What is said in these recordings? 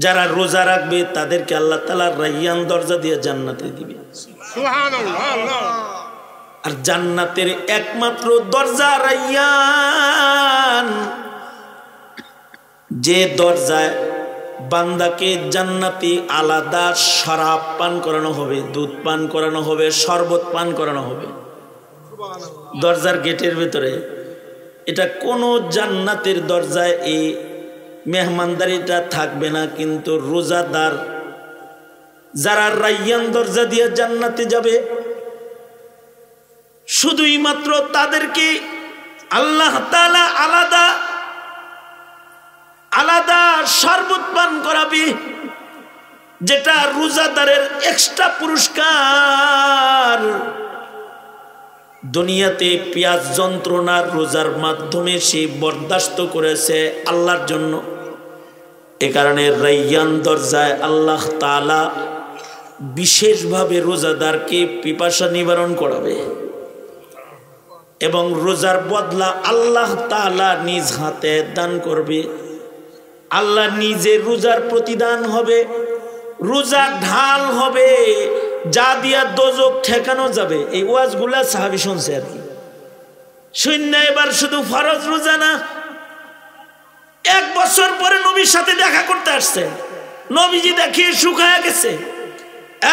যারা রোজা রাখবে তাদেরকে আল্লাহ তাআলা রায়্যান দরজা দিয়ে জান্নাতে দিবে। সুবহানাল্লাহ। আর জান্নাতের একমাত্র দরজা রায়্যান, যে দরজায় বান্দাকে জান্নাতি আলাদা শরাব পান করানো হবে, দুধ পান করানো হবে, শরবত পান করানো হবে দরজার গেটের ভিতরে। এটা কোনো জান্নাতের দরজায় এই মেহমানদারিটা থাকবে না। কিন্তু রোজাদার যারা রায়্যান দরজা দিয়ে জান্নাতে যাবে, শুধুই মাত্র তাদেরকে আল্লাহ তাআলা আলাদা আলাদা শরবত পান করাবে, যেটা রোজাদারের এক্সট্রা পুরস্কার। দুনিয়াতে পেঁয়াজ যন্ত্রণার রোজার মাধ্যমে সে বরদাস্ত করেছে আল্লাহর জন্য। এ কারণে রায়্যান দরজায় আল্লাহ তাআলা বিশেষভাবে রোজাদারকে পিপাসা নিবারণ করাবে এবং রোজার বদলা আল্লাহ তাআলা নিজ হাতে দান করবে। আল্লাহ নিজে রোজার প্রতিদান হবে, রোজা ঢাল হবে, যা দিয়া দোজক ঠেকানো যাবে। এই ওয়াজগুলা সাহাবী শুনছে আর কি, শূন্য। এবার শুধু ফরজ রোজা না, 1 বছর পরে নবীর সাথে দেখা করতে আসছে, নবীজি দেখিয়ে শুকায় গেছে।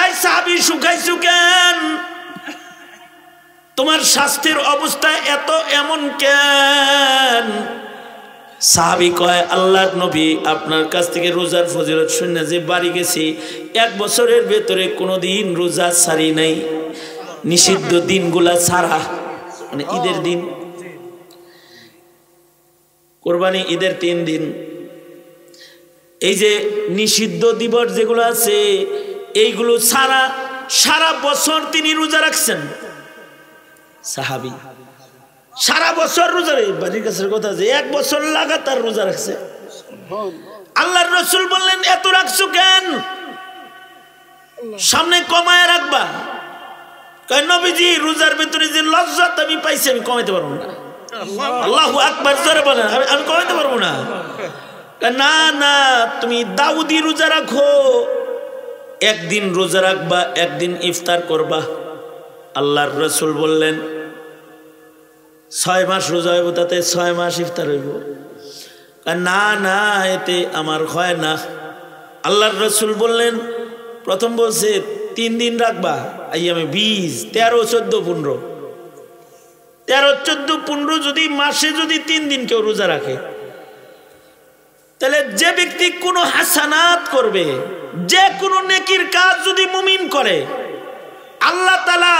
এই সাহাবী, শুকাইছো কেন? তোমার স্বাস্থ্যের অবস্থা এমন কেন? সাহাবী কয়, আল্লাহর নবী, আপনার কাছ থেকে রোজার ফজিলত শুনে যে বাড়ি গেছি, 1 বছরের ভেতরে কোনোদিন রোজা ছাড়ি নাই, নিষিদ্ধ দিনগুলা ছাড়া। মানে ঈদের দিন, কোরবানি ঈদের 3 দিন, এই যে নিষিদ্ধ দিবস যেগুলো আছে এইগুলো ছাড়া সারা বছর তিনি রোজা রাখছেন। সাহাবী সারা বছর রোজা, বাড়ির কাছের কথা যে 1 বছর লাগাতার রোজা রাখছে। আল্লাহর রাসূল বললেন, এত রাখছো কেন? সামনে কমায় রাখবা। কয়, নবীজি রোজার ভিতরে যে লজ্জা আমি পাইছি আমি কমাইতে পারবো না। আল্লাহু আকবার জোরে বলেন, আমি কমাইতে পারবো না। না না, তুমি দাউদি রোজা রাখো, একদিন রোজা রাখবা, একদিন ইফতার করবা। আল্লাহর রাসূল বললেন 6 মাস রোজা হইব, তাতে 6 মাস ইফতার হইব। না না, এতে আমার হয় না। আল্লাহর রাসূল বললেন, প্রথম বলছে 3 দিন রাখবা, আইয়ামে 20, 13, 14, 15, 13, 14, 15 যদি মাসে যদি 3 দিন কেউ রোজা রাখে, তাহলে যে ব্যক্তি কোনো হাসানাত করবে, যে কোনো নেকির কাজ যদি মুমিন করে, আল্লাহ তাআলা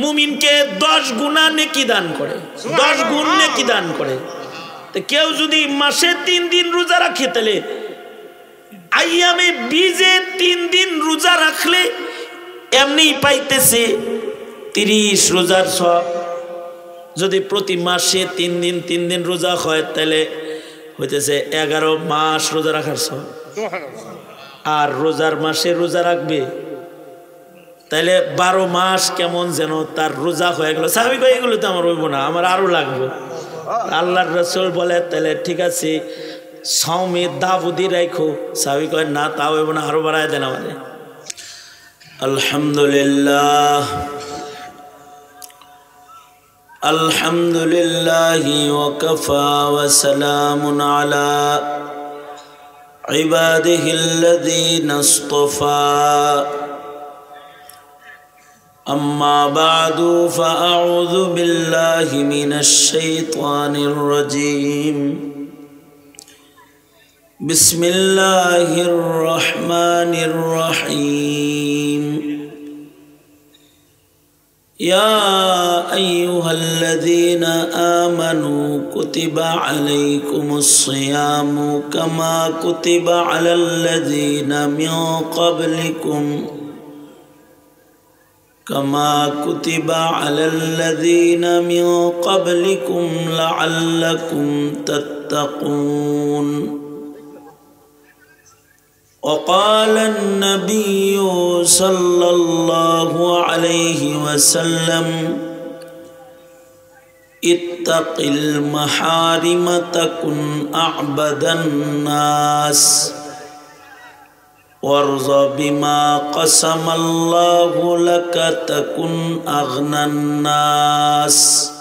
মুমিনকে 10 গুণা নেকি দান করে, 10 গুণ নেকি দান করে। তো কেউ যদি মাসে 3 দিন রোজা রাখে, তাহলে আইয়ামে 20-এ 3 দিন রোজা রাখলে এমনি পাইতেছে 30 রোজার সওয়াব। যদি প্রতি মাসে 3 দিন রোজা হয়, তাহলে হইতেছে 11 মাস রোজা রাখার সওয়াব। আর রোজার মাসে রোজা রাখবে, তাহলে 12 মাস কেমন যেন তার রোজা হয়ে গেল। সাহাবী কয়, এগুলো তো আমার হইব না, আমার আরো লাগবে। আল্লাহর রাসূল বলে, তাহলে ঠিক আছে, সাওমে দাউদি রাখো। সাহাবী কয়, না, তা হইব না, আরো বাড়ায় দেন আমাদের। আলহামদুলিল্লাহ, আলহামদুলিল্লাহ ওয়া কাফা ওয়া সালামুন আলা ইবাদিহিল্লাযীনা ইসতাফা। أما بعد فأعوذ بالله من الشيطان الرجيم. بسم الله الرحمن الرحيم. يا أيها الذين آمنوا كتب عليكم الصيام كما كتب على الذين من قبلكم لعلكم تتقون. وقال النبي صلى الله عليه وسلم اتق المحارم تكن أعبد الناس وارض بما قسم الله لك تكن أغنى الناس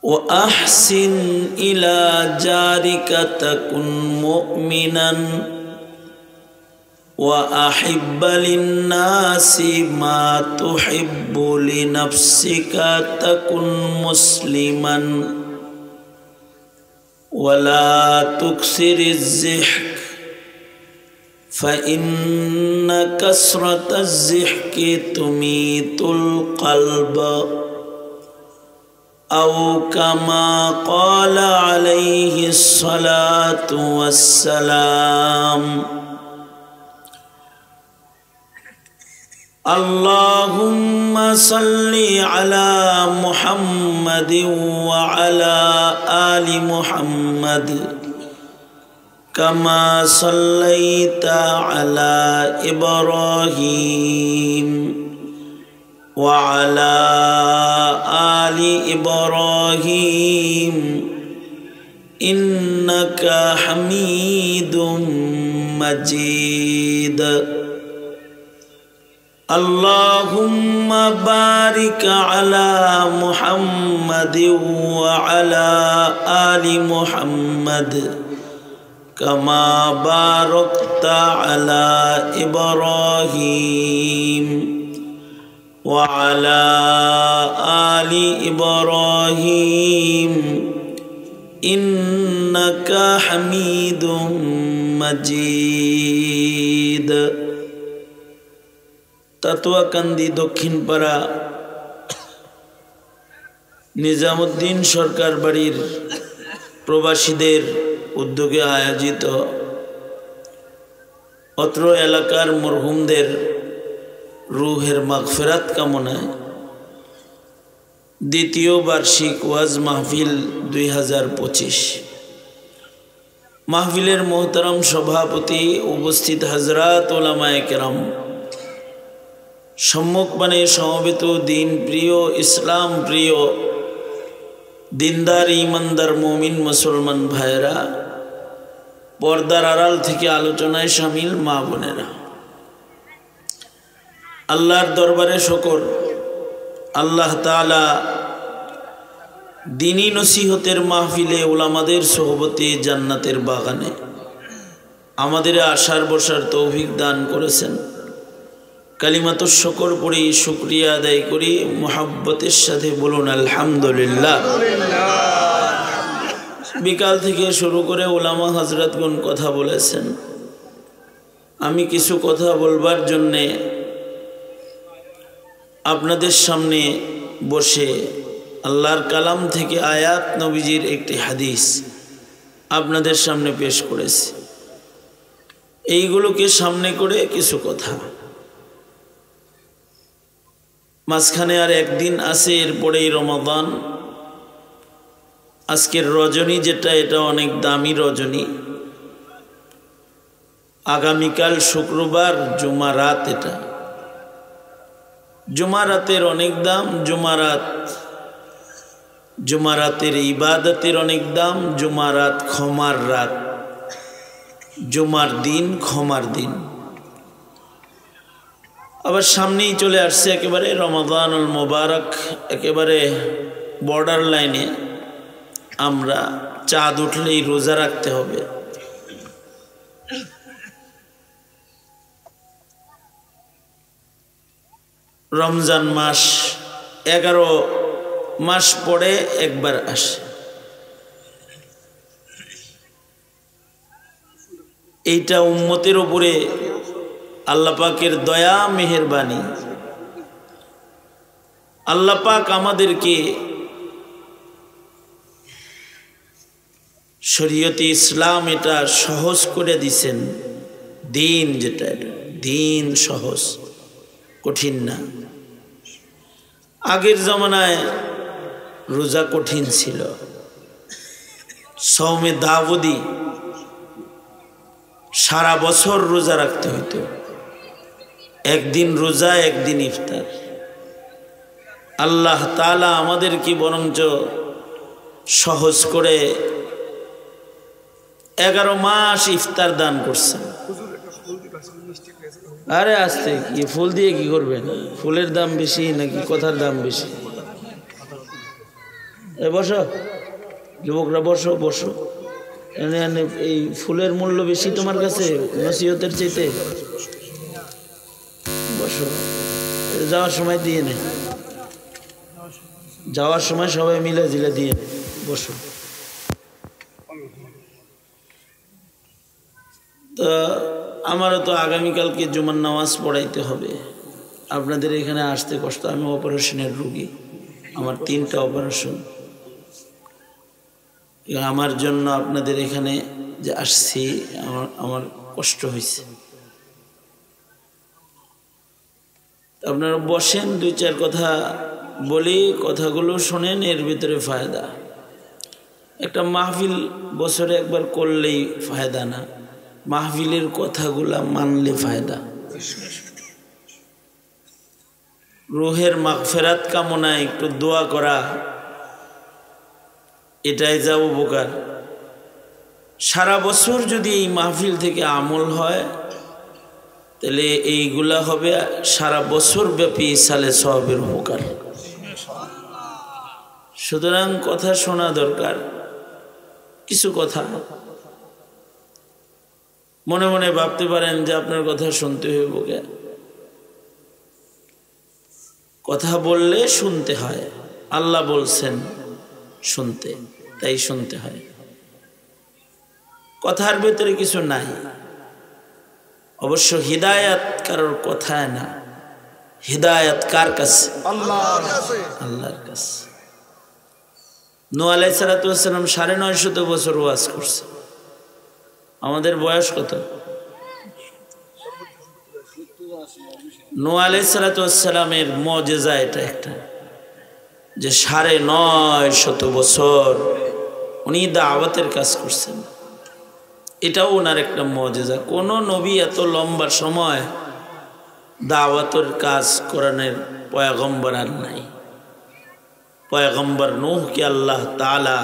وأحسن إلى جارك تكن مؤمنا وأحب للناس ما تحب لنفسك تكن مسلما ولا تكثر الضحك فإن كثرة الضحك تميت القلب أو كما قال عليه الصلاة والسلام اللهم صل على محمد وعلى آل محمد كما صليت على إبراهيم وعلى آل إبراهيم إنك حميد مجيد اللهم بارك على محمد وعلى آل محمد كما باركت على إبراهيم وعلى آل إبراهيم إنك حميد مجيد তাতুয়াকান্দি দক্ষিণপাড়া নিজামুদ্দিন সরকার বাড়ির প্রবাসীদের উদ্যোগে আয়োজিত অত্র এলাকার মরহুমদের রুহের মাগফিরাত কামনায় দ্বিতীয় বার্ষিক ওয়াজ মাহফিল 2025 মাহফিলের মোহতারাম সভাপতি উপস্থিত হযরত উলামায়ে কেরাম সম্মুখপানে সমবেত দিন প্রিয় ইসলাম প্রিয় দিনদার ইমানদার মুমিন মুসলমান ভাইরা পর্দার আড়াল থেকে আলোচনায় শামিল মা বোনেরা আল্লাহর দরবারে শুকর আল্লাহ তাআলা দ্বীনি নসিহতের মাহফিলে উলামাদের সোহবতে জান্নাতের বাগানে আমাদের আসার বসার তৌফিক দান করেছেন কালিমাতুশ শুকর পড়ি শুকরিয়া আদায় করি মুহাব্বতের সাথে বলুন আলহামদুলিল্লাহ বিকাল থেকে শুরু করে উলামা হযরতগণ কথা বলেছেন আমি কিছু কথা বলবার জন্য আপনাদের সামনে বসে আল্লাহর কালাম থেকে আয়াত নবীজির একটি হাদিস আপনাদের সামনে পেশ করেছি এইগুলোকে সামনে করে কিছু কথা মাঝখানে আর একদিন আছে এরপরেই রমাদান আজকের রজনী যেটা এটা অনেক দামি রজনী আগামীকাল শুক্রবার জুমারাত এটা জুমারাতের অনেক দাম জুমারাতের ইবাদতের অনেক দাম জুমারাত ক্ষমার রাত জুমার দিন ক্ষমার দিন আবার সামনেই চলে আসছে একেবারে রমাদানুল মুবারক একেবারে বর্ডার লাইনে আমরা চাঁদ উঠলেই রোজা রাখতে হবে রমজান মাস 11 মাস পরে একবার আসে এইটা উম্মতের উপরে আল্লাহ পাকের দয়া মেহেরবানি আল্লাহ পাক আমাদেরকে শরীয়তে ইসলাম এটা সহজ করে দিয়েছেন দিন যেটা দিন সহজ কঠিন না আগের জমানায় রোজা কঠিন ছিল সওমে দাউদি সারা বছর রোজা রাখতে হতো একদিন রোজা একদিন ইফতার আল্লাহ তাআলা আমাদেরকে বরঞ্চ সহজ করে 11 মাস ইফতার দান করছেন আরে আসতে কি ফুল দিয়ে কি করবেন? ফুলের দাম বেশি নাকি কথার দাম বেশি? বসো যুবকরা, বসো বসো। এই ফুলের মূল্য বেশি তোমার কাছে নসিহতের চাইতে? বসো, যাওয়ার সময় দিয়ে নে, যাওয়ার সময় সবাই মিলে জিলে দিয়ে নে। বসো। তো আমারও তো আগামীকালকে জুমার নামাজ পড়াইতে হবে। আপনাদের এখানে আসতে কষ্ট, আমি অপারেশনের রুগী, আমার 3টা অপারেশন। আমার জন্য আপনাদের এখানে যে আসছি আমার কষ্ট হয়েছে। আপনারা বসেন, 2-4 কথা বলি, কথাগুলো শোনেন, এর ভিতরে ফায়দা। একটা মাহফিল বছরে একবার করলেই ফায়দা না, মাহফিলের কথাগুলা মানলে ফায়দা। রুহের মাগফিরাত কামনায় একটু দোয়া করা, এটাই যা উপকার। সারা বছর যদি এই মাহফিল থেকে আমল হয় তাহলে এইগুলা হবে সারা বছর ব্যাপী সালে সওয়াবের উপকার। সুতরাং কথা শোনা দরকার। কিছু কথা মনে মনে ভাবতে পারেন যে আপনার কথা শুনতে হইব কে? কথা বললে শুনতে হয়, আল্লাহ বলছেন শুনতে, তাই শুনতে হয়। কথার ভেতরে কিছু নাই। অবশ্য হিদায়াত কারোর কথায় না, হিদায়াত কার কাছে? আল্লাহর কাছে। নূহ আলাইহিস সালাতু ওয়াস সালাম 950 বছর ওয়াজ করছে। আমাদের বয়স কত? নূহ আলাইহিস সালাতু ওয়াস সালামের মুজিজা এটা একটা, যে 950 বছর উনি দাওয়াতের কাজ করছেন। এটাও ওনার একটা মুজিজা। কোন নবী এত লম্বা সময় দাওয়াতের কাজ করানোর পয়গম্বর আর নাই। পয়গম্বর নূহকে আল্লাহ তাআলা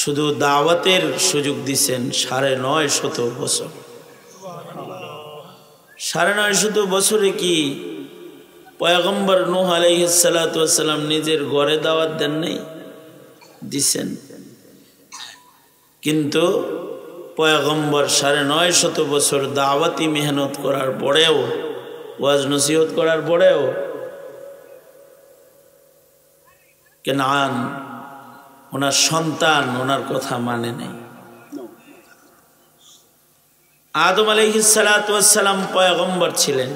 শুধু দাওয়াতের সুযোগ দিয়েছেন 950 বছর। 950 বছরে কি পয়গম্বর নূহ আলাইহিস সালাতু ওয়াস সালাম নিজের ঘরে দাওয়াত দেন নাই? দিছেন। কিন্তু পয়গম্বর 950 বছর দাওয়াতি মেহনত করার পরেও, ওয়াজ নসিহত করার পরেও কেনান ওনার সন্তান ওনার কথা মানে নাই। আদম আলাইহিস সালাতু ওয়াস সালাম পয়গম্বর ছিলেন,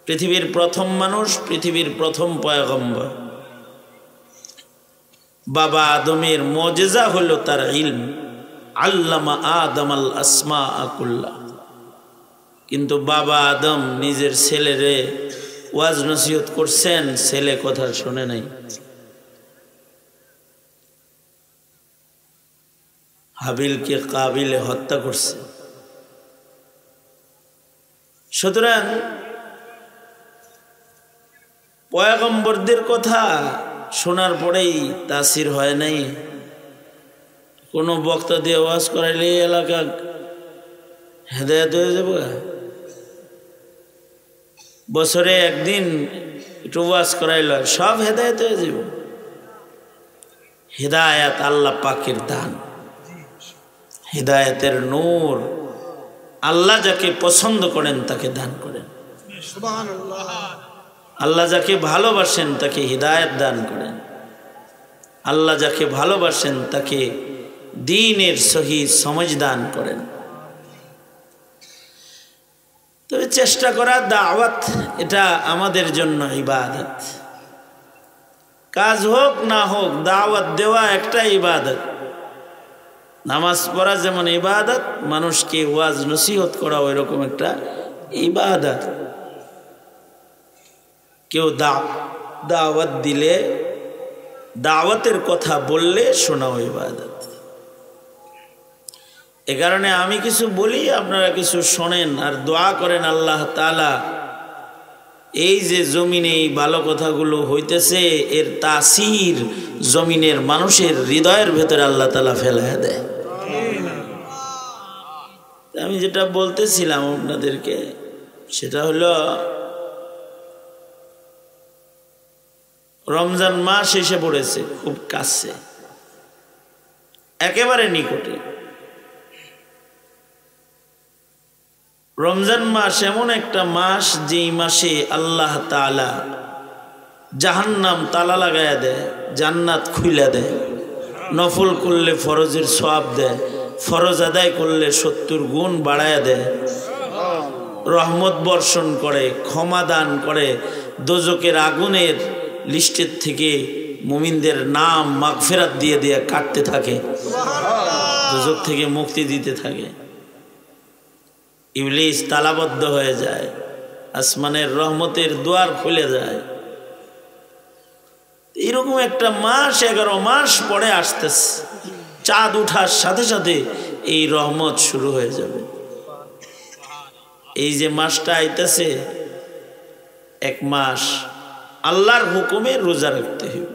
পৃথিবীর প্রথম মানুষ, পৃথিবীর প্রথম পয়গম্বর। বাবা আদমের মুজিজা হলো তার ইলম, আল্লামা আদম আল আসমা কুল্লা। কিন্তু বাবা আদম নিজের ছেলেরে ওয়াজ নসিহত করছেন, ছেলে কথা শুনে নাই। হাবিলকে কাবিলে হত্যা করছে। সুতরাং পয়গম্বরদের কথা শোনার পরেই তাসির হয় নাই। কোনো বক্তা দিয়ে ওয়াজ করাইলে এলাকা হেদায়েত হয়ে যাবে। বছরে একদিন একটু ওয়াজ করাইল, সব হেদায়েত হয়ে যাবে। হিদায়াত আল্লাহ পাকের দান, হিদায়াতের নূর আল্লাহ যাকে পছন্দ করেন তাকে দান করেন। আল্লাহ যাকে ভালোবাসেন তাকে হিদায়াত দান করেন। আল্লাহ যাকে ভালোবাসেন তাকে দ্বীনের সহি সমঝ দান করেন। তবে চেষ্টা করা, দাওয়াত এটা আমাদের জন্য ইবাদত। কাজ হোক না হোক দাওয়াত দেওয়া একটা ইবাদত। নামাজ পড়া যেমন ইবাদত, মানুষকে ওয়াজ নসিহত করা ওই রকম একটা ইবাদত। কেউ দাওয়াত দিলে, দাওয়াতের কথা বললে শোনাও ইবাদত। এ কারণে আমি কিছু বলি, আপনারা কিছু শোনেন আর দোয়া করেন আল্লাহ তাআলা এই যে জমিনে এই ভালো কথাগুলো হইতেছে এর তাসির জমিনের মানুষের হৃদয়ের ভেতরে আল্লাহ তাআলা ফেলায় দেয়। আমি যেটা বলতেছিলাম আপনাদেরকে, সেটা হলো রমজান মাস এসে পড়েছে খুব কাছে, একেবারে নিকটে। রমজান মাস এমন একটা মাস যেই মাসে আল্লাহ তাআলা জাহান্নাম তালা লাগায়া দেয়, জান্নাত খুইলা দেয়, নফল করলে ফরজের সওয়াব দেয়, ফরজ আদায় করলে 70 গুণ বাড়ায়া দেয়, রহমত বর্ষণ করে, ক্ষমা দান করে, দোজকের আগুনের লিস্টের থেকে মুমিনদের নাম মাগফিরাত দিয়ে দিয়ে কাটতে থাকে, দোজক থেকে মুক্তি দিতে থাকে। ইবলিস তালাবদ্ধ হয়ে যায়, আসমানের রহমতের দুয়ার খুলে যায়। এরকম একটা মাস, 11 মাস পরে আসতেছে, চাঁদ উঠার সাথে সাথে এই রহমত শুরু হয়ে যাবে। এই যে মাসটা আইতেছে, এক মাস আল্লাহর হুকুমে রোজা রাখতে হবে।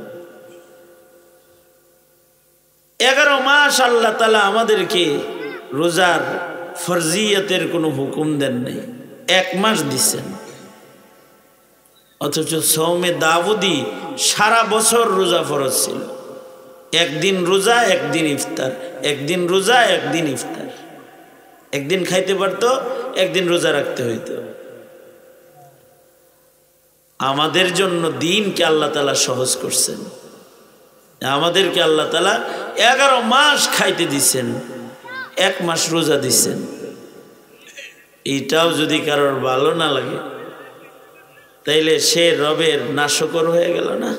11 মাস আল্লাহ তাআলা আমাদেরকে রোজার ফরজিয়তের কোনো হুকুম দেন নাই, 1 মাস দিচ্ছেন। অথচ সৌমে দাউদি সারা বছর রোজা ফরজ ছিল, একদিন রোজা একদিন ইফতার, একদিন রোজা একদিন ইফতার, একদিন খাইতে পারতো একদিন রোজা রাখতে হইতো। আমাদের জন্য দিনকে আল্লাহ তাআলা সহজ করছেন, আমাদেরকে আল্লাহ তাআলা 11 মাস খাইতে দিচ্ছেন, 1 মাস রোজা দিচ্ছেন। এইটাও যদি কারোর ভালো না লাগে তাইলে সে রবের নাশকর হয়ে গেল না।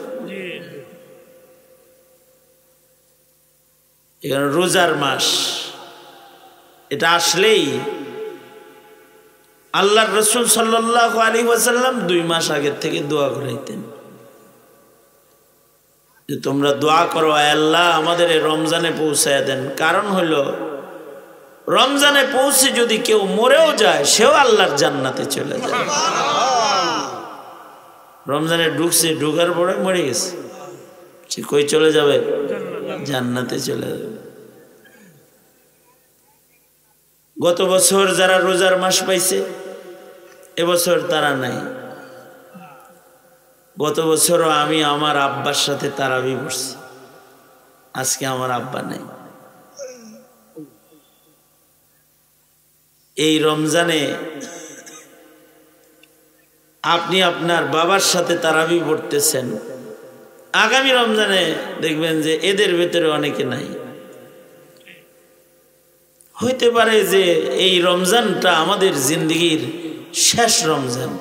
এখানে রোজার মাস, এটা আসলেই আল্লাহর রাসূল সাল্লাল্লাহু আলাইহি ওয়াসাল্লাম 2 মাস আগের থেকে দোয়া করাইতেন যে তোমরা দোয়া করো, আয় আল্লাহ আমাদের রমজানে পৌঁছায় দেন। কারণ হলো রমজানে পৌঁছে যদি কেউ মরেও যায় সেও আল্লাহর জান্নাতে চলে যায়। রমজানে ঢুকছে, ঢুকার পরে মরে গেছে, সে কই চলে যাবে? জান্নাতে চলে যাবে। গত বছর যারা রোজার মাস পাইছে এবছর তারা নাই। গত বছরও আমি আমার আব্বার সাথে তারাবি পড়ছি, আজকে আমার আব্বা নাই। এই রমজানে আপনি আপনার বাবার সাথে তারাবি পড়তেছেন, আগামী রমজানে দেখবেন যে এদের ভেতরে অনেকে নাই। হইতে পারে যে এই রমজানটা আমাদের জিন্দগির শেষ রমজান।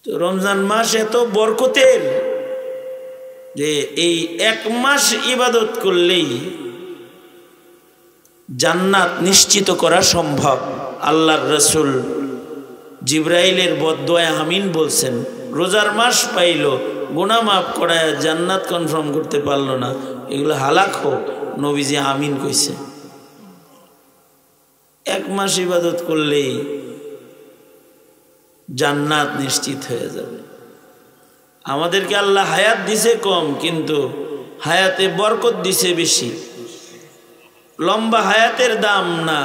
তো রমজান মাস এত বরকতের যে এই 1 মাস ইবাদত করলেই জান্নাত নিশ্চিত করা সম্ভব। আল্লাহর রাসূল জিবরাইলের বদদোয়ায় আমিন বলছেন, রোজার মাস পাইল, গুনাহ মাফ করায় জান্নাত কনফার্ম করতে পারলো না, এগুলো হালাক হোক, নবীজি আমিন কইছে। 1 মাস ইবাদত করলেই জান্নাত নিশ্চিত হয়ে যাবে। আমাদেরকে আল্লাহ হায়াত দিছে কম, কিন্তু হায়াতে বরকত দিছে বেশি। লম্বা হায়াতের দাম না,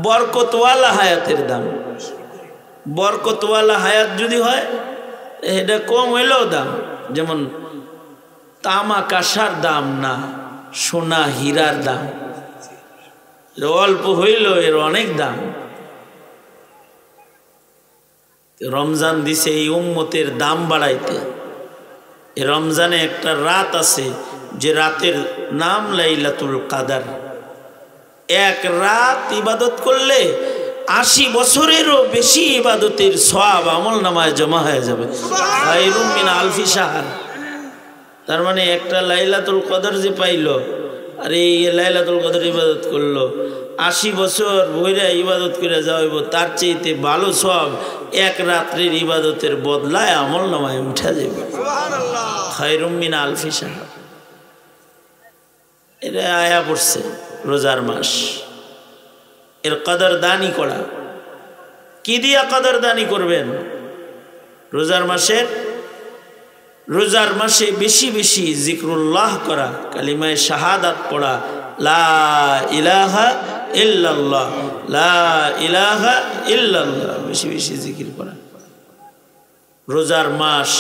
বরকতওয়ালা হায়াতের দাম। বরকতওয়ালা হায়াত যদি হয় এটা কম হইলেও দাম, যেমন তামা কাঁসার দাম না, সোনা হীরার দাম। অল্প হইলেও এর অনেক দাম। রমজান দিছে এই উম্মতের দাম বাড়াইতে। এই রমজানে একটা রাত আছে যে রাতের নাম লাইলাতুল কাদার। 1 রাত ইবাদত করলে 80 বছরেরও বেশি ইবাদতের সওয়াব আমল নামায় জমা হয়ে যাবে। খায়রুম মিন আলফি শাহর। তার মানে একটা লাইলাতুল কদর যে পাইল, আর এই লাইলাতুল কদর ইবাদত করলো, 80 বছর বইরা ইবাদত করে যাইব, তার চাইতে ভালো সওয়াব 1 রাত্রির ইবাদতের বদলায় আমল নামায় উঠা যাবে। খায়রুম মিন আলফি শাহর। এটা আয়া পড়ছে রোজার মাস। এর কদর দানি করা। কি দিয়া কদর দানি করবেন? রোজার মাসে বেশি বেশি জিক্রুল্লাহ করা, কালিমায়ে শাহাদাত পড়া, লা ইলাহা ইল্লাল্লাহ, লা ইলাহা ইল্লাল্লাহ, বেশি বেশি জিকির করা। রোজার মাস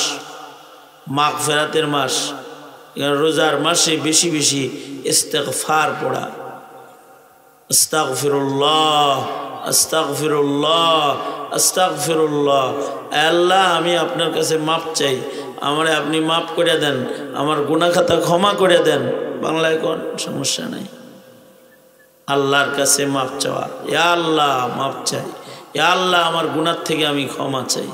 মাগফিরাতের মাস, রোজার মাসে বেশি বেশি ইস্তিগফার পড়া, আস্তাগফিরুল্লাহ আস্তাগফিরুল্লাহ আস্তাগফিরুল্লাহ। আল্লাহ আমি আপনার কাছে মাপ চাই, আমারে আপনি মাপ করে দেন, আমার গুনাহ খাতা ক্ষমা করে দেন। বাংলায় কোন সমস্যা নাই, আল্লাহর কাছে মাপ চাওয়া, ইয়া আল্লাহ মাপ চাই, ইয়া আল্লাহ আমার গুনাহ থেকে আমি ক্ষমা চাই।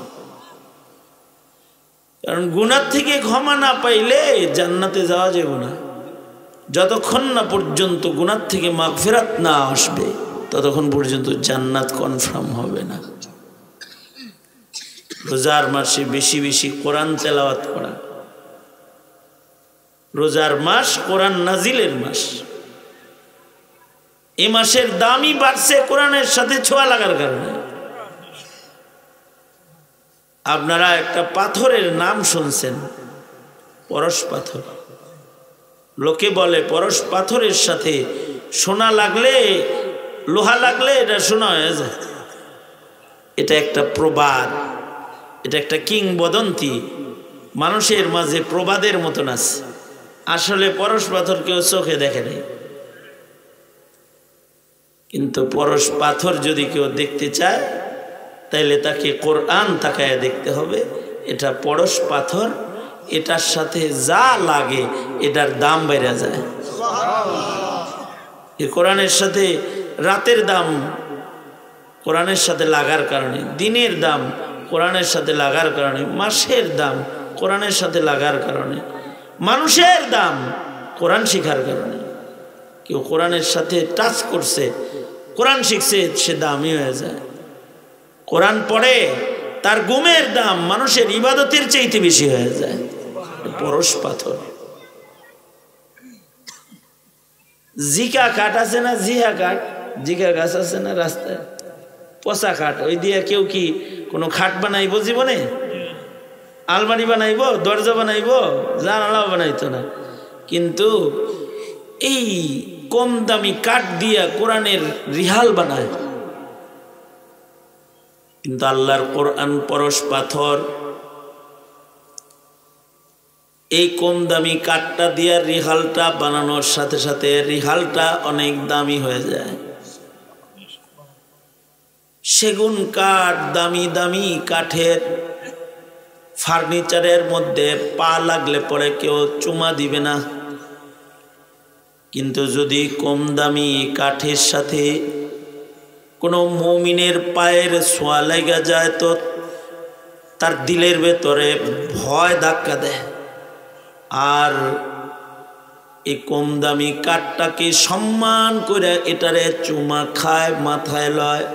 কারণ গুনাহ থেকে ক্ষমা না পাইলে জান্নাতে যাওয়া যাবে না। যতক্ষণ না পর্যন্ত গুনাহ থেকে মাগফিরাত না আসবে ততক্ষণ পর্যন্ত জান্নাত কনফার্ম হবে না। রোজার মাসে বেশি বেশি কোরআন তেলাওয়াত করা। রোজার মাস কোরআন নাজিলের মাস। এই মাসের দামই বাড়ছে কোরআনের সাথে ছোঁয়া লাগার কারণে। আপনারা একটা পাথরের নাম শুনছেন, পরশ পাথর। লোকে বলে পরশ পাথরের সাথে সোনা লাগলে, লোহা লাগলে এটা সোনা হয়ে যায়। এটা একটা প্রবাদ, এটা একটা কিংবদন্তি, মানুষের মাঝে প্রবাদের মতন আছে। আসলে পরশ পাথর কেউ চোখে দেখে নাই, কিন্তু পরশ পাথর যদি কেউ দেখতে চায় তাইলে তাকে কোরআন তাকায় দেখতে হবে। এটা পরশ পাথর, এটার সাথে যা লাগে এটার দাম বেড়ে যায়। এই কোরআনের সাথে রাতের দাম কোরআনের সাথে লাগার কারণে, দিনের দাম কোরআনের সাথে লাগার কারণে, মাসের দাম কোরআনের সাথে লাগার কারণে, মানুষের দাম কোরআন শিখার কারণে। কেউ কোরআনের সাথে টাচ করছে, কোরআন শিখছে, সে দামি হয়ে যায়। কোরআন পড়ে, তার গুমের দাম মানুষের ইবাদতের চাইতে বেশি হয়ে যায়। পরশ পাথর। জিকা কাঠ আছে না, জিহা কাঠ, জিকা গাছ আছে না রাস্তায়, পচা কাঠ, ওই দিয়ে কেউ কি কোনো খাট বানাইব জীবনে? আলমারি বানাইব, দরজা বানাইব, জানালাও বানাইতো না। কিন্তু এই কম দামি কাঠ দিয়া কোরআনের রিহাল বানায়। কিন্তু আল্লাহর কোরআন পরশ পাথর। এই কম দামি কাঠটা দিয়া রিহালটা বানানোর সাথে সাথে রিহালটা অনেক দামি হয়ে যায়। সেগুন কাঠ, দামি দামি কাঠের ফার্নিচারের মধ্যে পা লাগলে পরে কেউ চুমা দিবে না। কিন্তু যদি কম দামি কাঠের সাথে কোনো মুমিনের পায়ের ছোঁয়া লেগে যায় তো তার দিলের ভেতরে ভয় ধাক্কা দেয়, আর এই কম দামি কাঠটাকে সম্মান করে এটারে চুমা খায়, মাথায় লয়।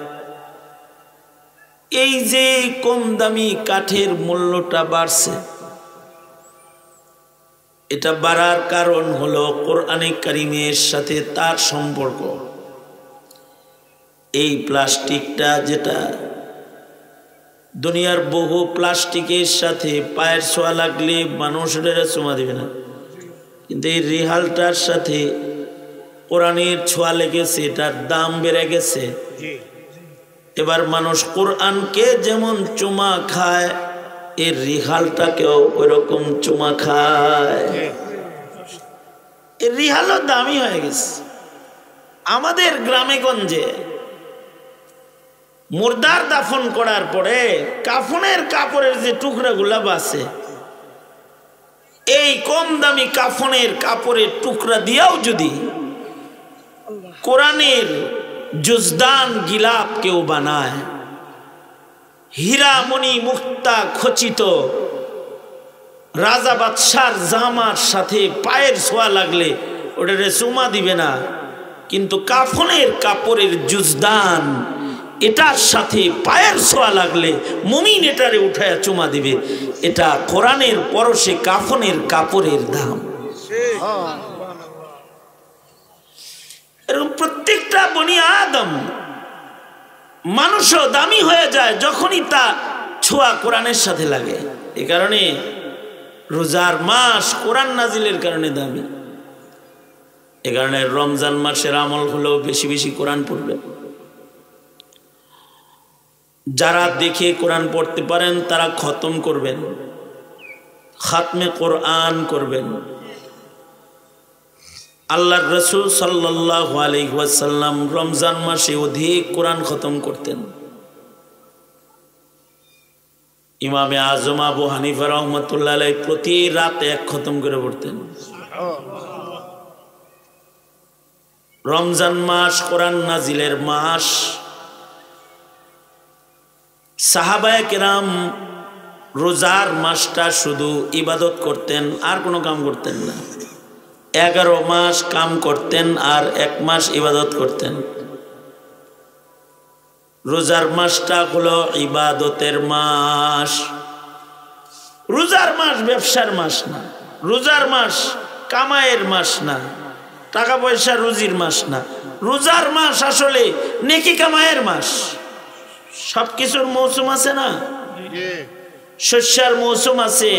এই যে কম দামি কাঠের মূল্যটা বাড়ছে, এটা বাড়ার কারণ হলো কোরআনে কারিমের সাথে তার সম্পর্ক। এই প্লাস্টিকটা, যেটা দুনিয়ার বহু প্লাস্টিকের সাথে পায়ের ছোঁয়া লাগলে মানুষের চুমা দিবে না, কিন্তু এই রিহালটার সাথে কোরআনের ছোঁয়া লেগেছে, এটার দাম বেড়ে গেছে। এবার মানুষ কোরআনকে যেমন চুমা খায়, এর রিহালটাকেও ওইরকম চুমা খায়। এর রিহালও দামি হয়ে গেছে। আমাদের গ্রামে গঞ্জে মুর্দার দাফন করার পরে কাফনের কাপড়ের যে টুকরাগুলা বাঁচে, এই কম দামি কাফনের কাপড়ের টুকরা দিয়েও যদি কোরআনের জুজদান গিলাপ কেউ বানায়, হীরা মণি মুক্তা খচিত রাজা বাদশার জামার সাথে পায়ের ছোঁয়া লাগলে ওটারে চুমা দিবে না, কিন্তু কাফনের কাপড়ের জুজদান এটার সাথে পায়ের ছোঁয়া লাগলে মুমিন এটারে উঠায় চুমা দিবে। এটা কোরআনের পরশে কাফনের কাপড়ের দাম। এরকম প্রত্যেকটা বনি আদম মানুষও দামি হয়ে যায় যখনই তা ছোঁয়া কোরআনের সাথে লাগে। এই কারণে রোজার মাস কোরআন নাজিলের কারণে দামি। এ কারণে রমজান মাসের আমল হলো বেশি বেশি কোরআন পড়বে। যারা দেখে কোরআন পড়তে পারেন তারা খতম করবেন, খাতমে কোরআন করবেন। আল্লাহর রাসূল সাল্লাল্লাহু আলাইহি ওয়াসাল্লাম রমজান মাসে অধিক কোরআন খতম করতেন। ইমামে আজম আবু হানিফা রাহমাতুল্লাহ আলাইহি প্রতি রাতে এক খতম করে পড়তেন। রমজান মাস কোরআন নাজিলের মাস। সাহাবায়ে কেরাম রোজার মাসটা শুধু ইবাদত করতেন, আর কোনো কাম করতেন না। 11 মাস কাম করতেন আর 1 মাস ইবাদত করতেন। রোজার মাসটা হলো ইবাদতের মাস। রোজার মাস ব্যবসার মাস না, রোজার মাস কামাইয়ের মাস না, টাকা পয়সা রুজির মাস না। রোজার মাস আসলে নেকি কামাইয়ের মাস। সবকিছুর মৌসুম আছে না, শস্যের মৌসুম আছে,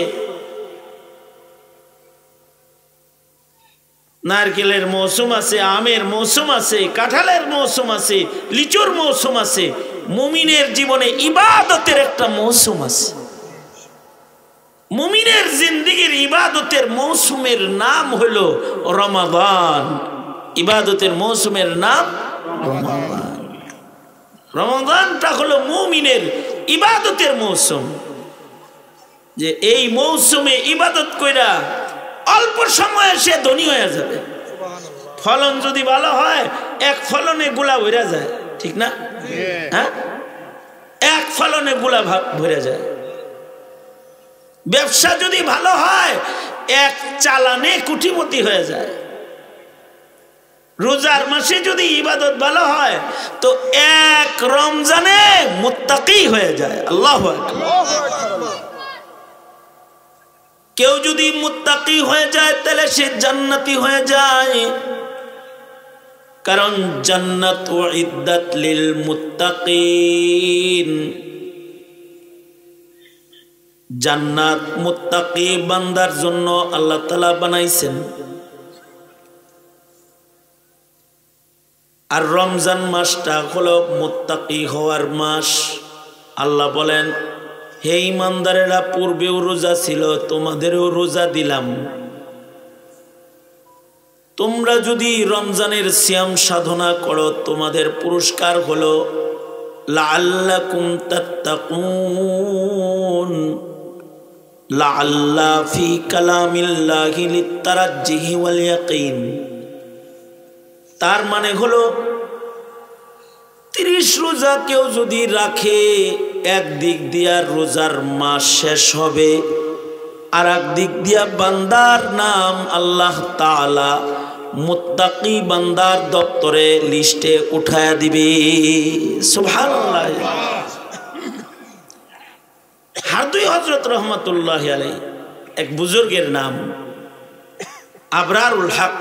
নারকেলের মৌসুম আছে, আমের মৌসুম আছে, কাঁঠালের মৌসুম আছে, লিচুর মৌসুম আছে। মুমিনের জীবনে ইবাদতের একটা মৌসুম আছে। মুমিনের জিন্দেগির ইবাদতের মৌসুমের নাম হলো রমাদান। ইবাদতের মৌসুমের নাম রমাদান। রমাদানটা হলো মুমিনের ইবাদতের মৌসুম, যে এই মৌসুমে ইবাদত কইরা অল্প সময়ে সে ধনী হয়ে যাবে। ফলন যদি ভালো হয়, এক ফলনে গুলা ভরে যায়, ঠিক না? হ্যাঁ, এক ফলনে গুলা ভরে যায়। ব্যবসা যদি ভালো হয়, এক চালানে কোটিপতি হয়ে যায়। রোজার মাসে যদি ইবাদত ভালো হয় তো এক রমজানে মুত্তাকি হয়ে যায়। আল্লাহু আকবার। কেউ যদি মুত্তাকি হয়ে যায় তাহলে সে জান্নাতি হয়ে যায়, কারণ জান্নাত উইদ্দাত লিল মুত্তাকিন। জান্নাত মুত্তাকি বান্দার জন্য আল্লাহ তাআলা বানাইছেন। আর রমজান মাসটা হলো মুত্তাকি হওয়ার মাস। আল্লাহ বলেন, হে ইমানদারেরা, পূর্বেও রোজা ছিল, তোমাদেরও রোজা দিলাম। তোমরা যদি রমজানের সিয়াম সাধনা করো, তোমাদের পুরস্কার হলো লাআল্লাকুম তাত্তাকুন। লাআল্লা ফি কালামিল্লাহি লিত্তারাজ্জিহি ওয়াল ইয়াকিন। তার মানে হলো 30 রোজা কেউ যদি রাখে, একদিক দিয়া রোজার মাস শেষ হবে, আর একদিক দিয়া বান্দার নাম আল্লাহ তাআলা মুত্তাকি বান্দার দপ্তরে লিস্টে উঠায়া দিবে। সুবহানাল্লাহ। হারদুই হযরত রহমাতুল্লাহি আলাইহি এক বুজুর্গের নাম আবরারুল হক।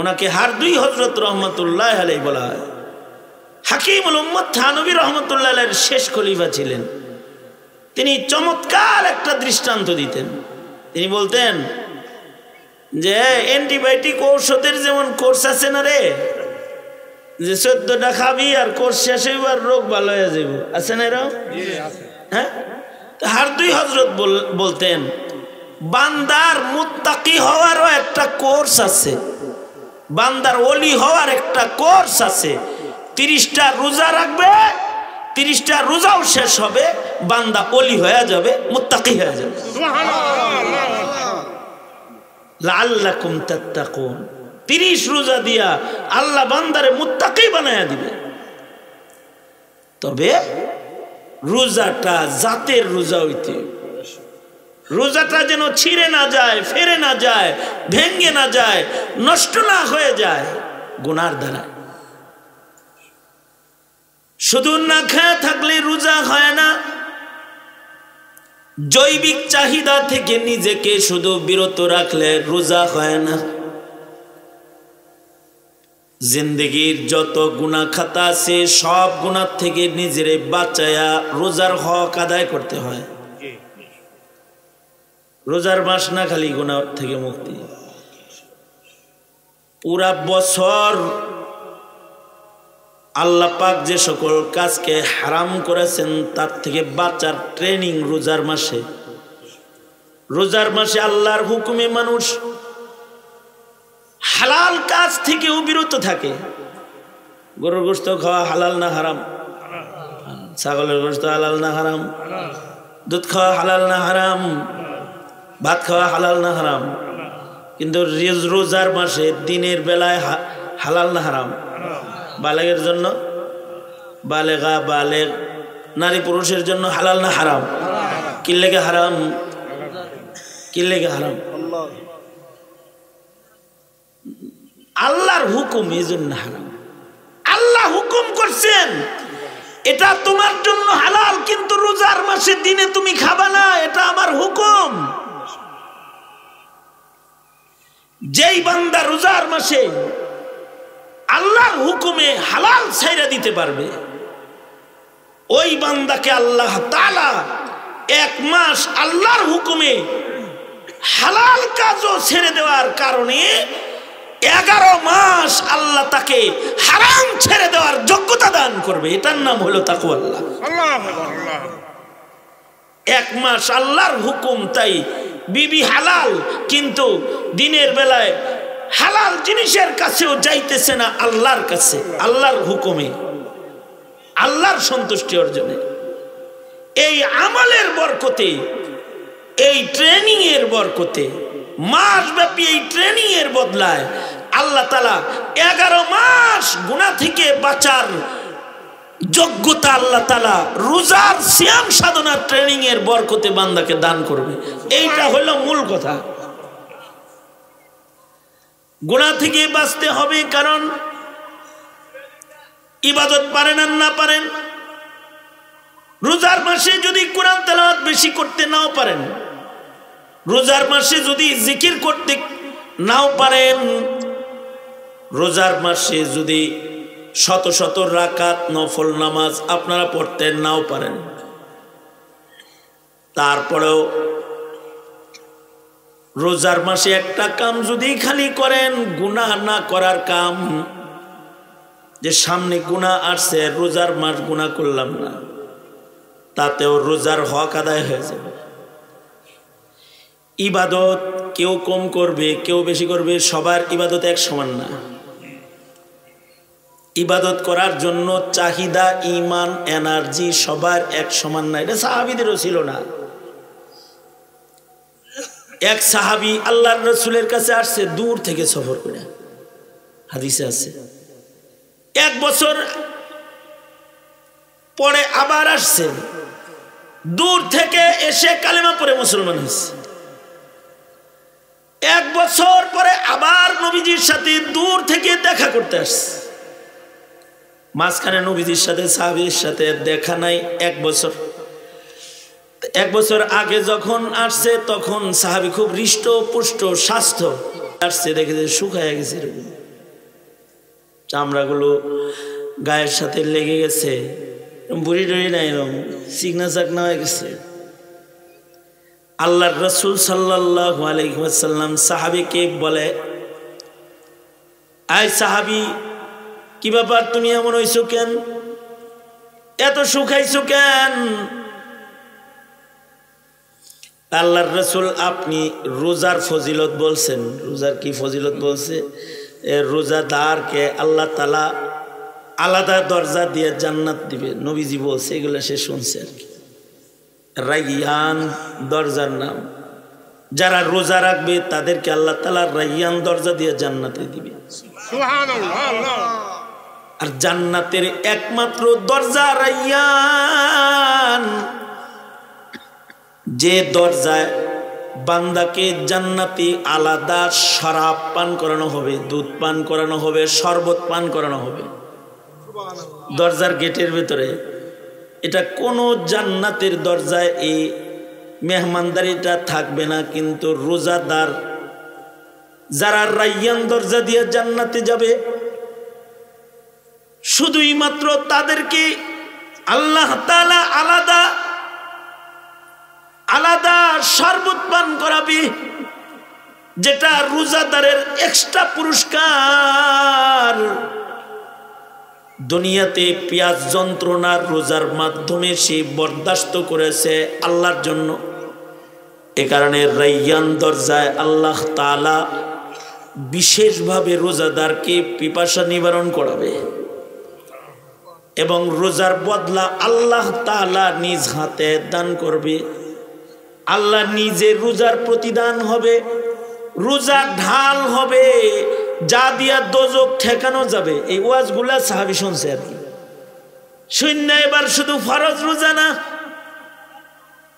ওনাকে হারদুই হযরত রহমাতুল্লাহি আলাইহি বলা হয়। হাকিমুল উম্মত থানবী রহমাতুল্লাহ আলাইহির শেষ খলিফা ছিলেন। তিনি চমৎকার একটা দৃষ্টান্ত দিতেন। তিনি বলতেন যে অ্যান্টিবায়োটিক ঔষধের যেমন কোর্স আছে না রে, যে 14টা খাবি আর কোর্স শেষ হইবার রোগ ভালো হয়ে যাব, আছে না এরকম? হ্যাঁ, হারদুই হযরত বলতেন বান্দার মুত্তাকি হওয়ারও একটা কোর্স আছে, বান্দার ওলি হওয়ার একটা কোর্স আছে। 30টা রোজা রাখবে, 30টা রোজাও শেষ হবে, বান্দা ওলি হয়ে যাবে, মুত্তাকি হয়ে যাবে। লাআল্লাকুম তাত্তাকুন। 30 রোজা দিয়া আল্লাহ বান্দারে মুত্তাকি বানায়া দিবে। তবে রোজাটা জাতের রোজা হইতে, রোজাটা যেন ছিঁড়ে না যায়, ফেরে না যায়, ভেঙ্গে না যায়, নষ্ট না হয়ে যায় গুনার দ্বারা। শুধু না খেয়ে থাকলে রোজা হয় না। জৈবিক চাহিদা থেকে নিজেকে শুধু বিরত রাখলে রোজা হয় না। জিন্দেগির যত গুনাহ খাতা আছে সব গুনাহ থেকে নিজেরে বাঁচায়া রোজার হক আদায় করতে হয়। রোজার মাস না খালি গুনাহ থেকে মুক্তি। পুরা বছর আল্লাহ পাক যে সকল কাজকে হারাম করেছেন তার থেকে বাঁচার ট্রেনিং রোজার মাসে। রোজার মাসে আল্লাহর হুকুমে মানুষ হালাল কাজ থেকেও বিরত থাকে। গরুর গোশত খাওয়া হালাল না হারাম? ছাগলের গোশত হালাল না হারাম? দুধ খাওয়া হালাল না হারাম? ভাত খাওয়া হালাল না হারাম? কিন্তু রোজার মাসে দিনের বেলায় হালাল না হারাম? বালেগের জন্য, বালেগা বালেগ নারী পুরুষের জন্য হালাল না হারাম? কি লেগে হারাম? কি লেগে হারাম? আল্লাহর হুকুম, এই জন্য হারাম। আল্লাহ হুকুম করছেন এটা তোমার জন্য হালাল, কিন্তু রোজার মাসে দিনে তুমি খাবা না, এটা আমার হুকুম। যেই বান্দা রোজার মাসে আল্লাহর হুকুমে হালাল ছাইরা দিতে পারবে, ওই বান্দাকে আল্লাহ তাআলা এক মাস আল্লাহর হুকুমে হালাল কাজও ছেড়ে দেওয়ার কারণে 11 মাস আল্লাহ তাকে হারাম ছেড়ে দেওয়ার যোগ্যতা দান করবে। এটার নাম হলো তাকওয়াল্লাহ। এক মাস আল্লাহর হুকুম, তাই বিবি হালাল, কিন্তু দিনের বেলায় হালাল জিনিসের কাছেও যাইতেছে না আল্লাহর কাছে, আল্লাহর হুকুমে, আল্লাহর সন্তুষ্টি অর্জনে। এই আমলের বরকতে, এই ট্রেনিং এর বরকতে, মাস ব্যাপী এই ট্রেনিং এর বদলায় আল্লাহ তাআলা 11 মাস গুনাহ থেকে বাঁচার যোগ্যতা আল্লাহ তাআলা রোজার সিয়াম সাধনার ট্রেনিং এর বরকতে বান্দাকে দান করবে। এইটা হলো মূল কথা। গুনাহ থেকে বাঁচতে হবে, কারণ ইবাদত পারেন আর না পারেন, রোজার মাসে যদি কোরআন তেলাওয়াত বেশি করতে নাও পারেন, রোজার মাসে যদি জিকির করতে নাও পারেন, রোজার মাসে যদি শত শত রাকাত নফল নামাজ আপনারা পড়তে নাও পারেন, তারপরেও রোজার মাসে একটা কাম যদি খালি করেন, গুনাহ না করার কাম, যে সামনে গুনাহ আসছে, রোজার মাস গুনাহ করলাম না, তাতেও রোজার হক আদায় হয়ে যাবে। ইবাদত কেউ কম করবে, কেউ বেশি করবে, সবার ইবাদত এক সমান না। ইবাদত করার জন্য চাহিদা, ঈমান, এনার্জি সবার এক সমান না। এটা সাহাবীদেরও ছিল না। এক সাহাবী আল্লাহর রাসূলের কাছে আসছে দূর থেকে সফর করে, হাদিসে আছে। 1 বছর পরে আবার আসছে, দূর থেকে এসে কালেমা পড়ে মুসলমান হয়েছে। 1 বছর পরে আবার নবীজির সাথে দূর থেকে দেখা করতে আসছে। মাঝখানে নবীজির সাথে সাহাবীর সাথে দেখা নাই 1 বছর। 1 বছর আগে যখন আসছে তখন সাহাবী খুব হৃষ্ট পুষ্ট স্বাস্থ্য, আসছে দেখে যে শুকায় গেছে, চামড়াগুলো গায়ের সাথে লেগে গেছে, বুড়ি টুড়ি নাই, এরকম চিকনা চাকনা হয়ে গেছে। আল্লাহর রাসূল সাল্লাল্লাহু আলাইহি ওয়াসাল্লাম সাহাবীকে বলে, আয় সাহাবী, কি ব্যাপার, তুমি এমন হইছো কেন, এত শুকাইছো কেন? আল্লাহর রাসূল, আপনি রোজার ফজিলত বলছেন। রোজার কি ফজিলত বলছে? রোজাদারকে আল্লাহ তাআলা আলাদা দরজা দিয়ে জান্নাত দিবে, নবীজি বলছে, এগুলো সে শুনছে আর কি। রাইয়ান দরজার নাম, যারা রোজা রাখবে তাদেরকে আল্লাহ তাআলা রাইয়ান দরজা দিয়ে জান্নাতে দিবে। সুবহানাল্লাহ। আর জান্নাতের একমাত্র দরজা রাইয়ান, যে দরজায় বান্দাকে জান্নাতি আলাদা শরাব পান করানো হবে, দুধ পান করানো হবে, শরবত পান করানো হবে দরজার গেটের ভিতরে। এটা কোনো জান্নাতের দরজায় এই মেহমানদারিটা থাকবে না, কিন্তু রোজাদার যারা রাইয়ান দরজা দিয়ে জান্নাতে যাবে, শুধুই মাত্র তাদেরকে আল্লাহ তাআলা আলাদা আলাদা শরবত পান করাবে, যেটা রোজাদারের এক্সট্রা পুরস্কার। দুনিয়াতে পেঁয়াজ যন্ত্রণার রোজার মাধ্যমে সে বরদাস্ত করেছে আল্লাহর জন্য। এ কারণে রাইয়ান দরজায় আল্লাহ তাআলা বিশেষভাবে রোজাদারকে পিপাসা নিবারণ করাবে এবং রোজার বদলা আল্লাহ তাআলা নিজ হাতে দান করবে। আল্লাহ নিজে রোজার প্রতিদান হবে, রোজার ঢাল হবে, যা দিয়া দোজক ঠেকানো যাবে। এই ওয়াজগুলা সাহাবী শুনছে আর কি, শূন্য। এবার শুধু ফরজ রোজা না,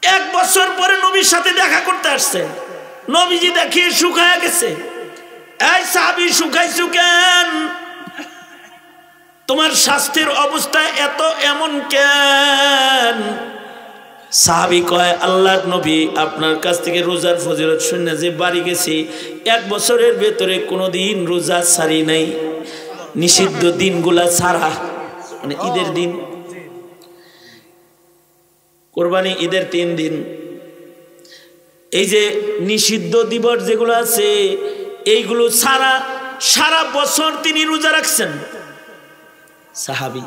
1 বছর পরে নবীর সাথে দেখা করতে আসছে, নবীজি দেখিয়ে শুকায় গেছে। এই সাহাবী শুকাইছু কেন? তোমার স্বাস্থ্যের অবস্থা এমন কেন? সাহাবী কয়, আল্লাহর নবী আপনার কাছ থেকে রোজার ফজিলত শুনে যে বাড়ি গেছি, 1 বছরের ভেতরে কোনোদিন রোজা ছাড়ি নাই, নিষিদ্ধ দিনগুলা ছাড়া। মানে ঈদের দিন, কোরবানি ঈদের 3 দিন, এই যে নিষিদ্ধ দিবস যেগুলো আছে এইগুলো ছাড়া সারা বছর তিনি রোজা রাখছেন। সাহাবী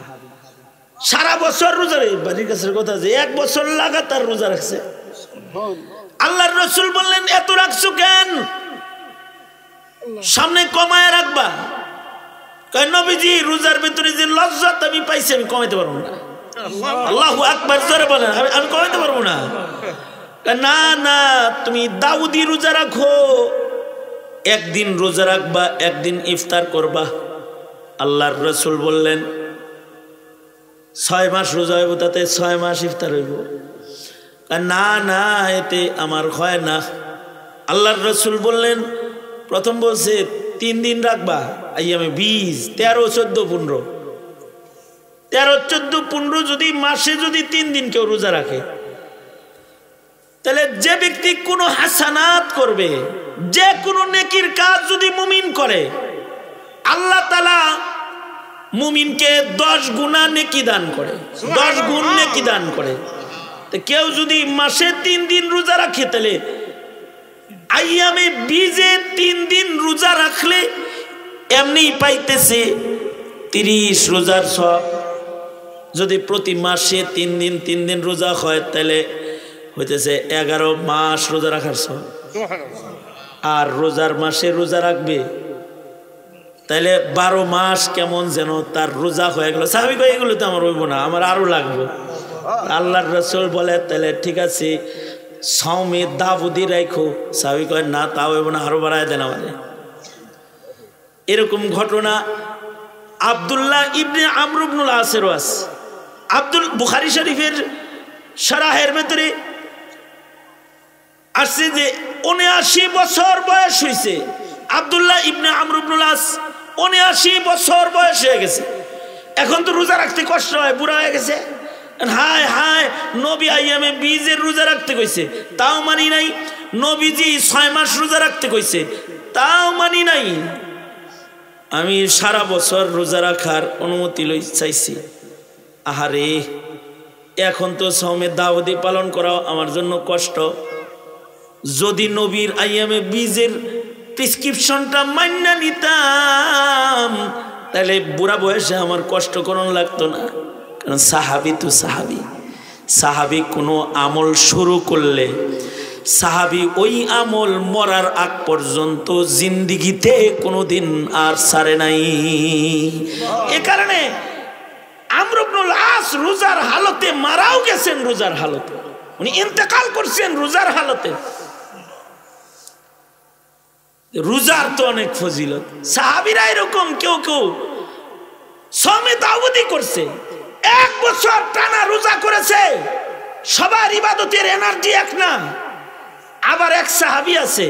সারা বছর রোজা, বাড়ির কাছের কথা যে 1 বছর লাগাতার রোজা রাখছে। আল্লাহর রাসূল বললেন, এত রাখছো কেন? সামনে কমায় রাখবা। কয় নবীজি রোজার ভিতরে যে লজ্জত আমি পাইছি আমি কমাইতে পারবো না। আল্লাহু আকবার জোরে বলেন, আমি কমাইতে পারবো না। না না, তুমি দাউদি রোজা রাখো, একদিন রোজা রাখবা, একদিন ইফতার করবা। আল্লাহর রাসূল বললেন 6 মাস রোজা হইব, তাতে 6 মাস ইফতার হইব। না না, এতে আমার হয় না। আল্লাহর রাসূল বললেন, প্রথম বলছে 3 দিন রাখবা, আইয়ামে 20, 13, 14, 15, 13, 14, 15 যদি মাসে যদি 3 দিন কেউ রোজা রাখে, তাহলে যে ব্যক্তি কোনো হাসানাত করবে, যে কোনো নেকির কাজ যদি মুমিন করে, আল্লাহ তাআলা মুমিনকে 10 গুণা নেকি দান করে, 10 গুণ নেকি দান করে। তো কেউ যদি মাসে 3 দিন রোজা রাখে, তাহলে আইয়ামে 20-এ 3 দিন রোজা রাখলে এমনি পাইতেছে 30 রোজার সওয়াব। যদি প্রতি মাসে 3 দিন রোজা হয়, তাহলে হইতেছে 11 মাস রোজা রাখার সওয়াব। আর রোজার মাসে রোজা রাখবে, তাহলে 12 মাস কেমন যেন তার রোজা হয়ে গেল। সাহাবী কয়, এগুলো তো আমার হইব না, আমার আরো লাগবে। আল্লাহর রাসূল বলে, তাহলে ঠিক আছে, সাওমে দাউদি রাখো। সাহাবী কয়, না তা হইব না, আরো বাড়ায় দেন আমারে। এরকম ঘটনা আব্দুল্লাহ ইবনে আমর ইবনুল আসের আছে। বুখারী শরীফের শরাহের ভিতরে আসছে যে 79 বছর বয়স হয়েছে আব্দুল্লাহ ইবনে আমর ইবনুল আস, 79 বছর বয়স হয়ে গেছে। এখন তো রোজা রাখতে কষ্ট হয়, বুড়া হয়ে গেছে। হায় হায়, নবী আইয়ামে 20-এর রোজা রাখতে কইছে, তাও মানি নাই। নবীজি 6 মাস রোজা রাখতে কইছে, তাও মানি নাই। আমি সারা বছর রোজা রাখার অনুমতি চাইছি। আহারে, এখন তো সাওমে দাউদি পালন করা আমার জন্য কষ্ট। যদি নবীর আইয়ামে 20-এর প্রেসক্রিপশনটা মান্না নিতাম, তাহলে বুড়া বয়সে আমার কষ্ট করন লাগতো না। কারণ সাহাবী তো সাহাবী কোনো আমল শুরু করলে সাহাবী ওই আমল মরার আগ পর্যন্ত জিন্দিগিতে কোনোদিন আর ছাড়ে নাই। এ কারণে আমর ইবনুল আস রোজার হালতে মারাও গেছেন, রোজার হালতে উনি ইন্তেকাল করছেন রোজার হালতে। রোজার তো অনেক ফজিলত। সাহাবীরা এরকম কেউ কেউ সাওমে দাউদি করছে, 1 বছর টানা রোজা করেছে। সবার ইবাদতের এনার্জি এক না। আবার এক সাহাবী আছে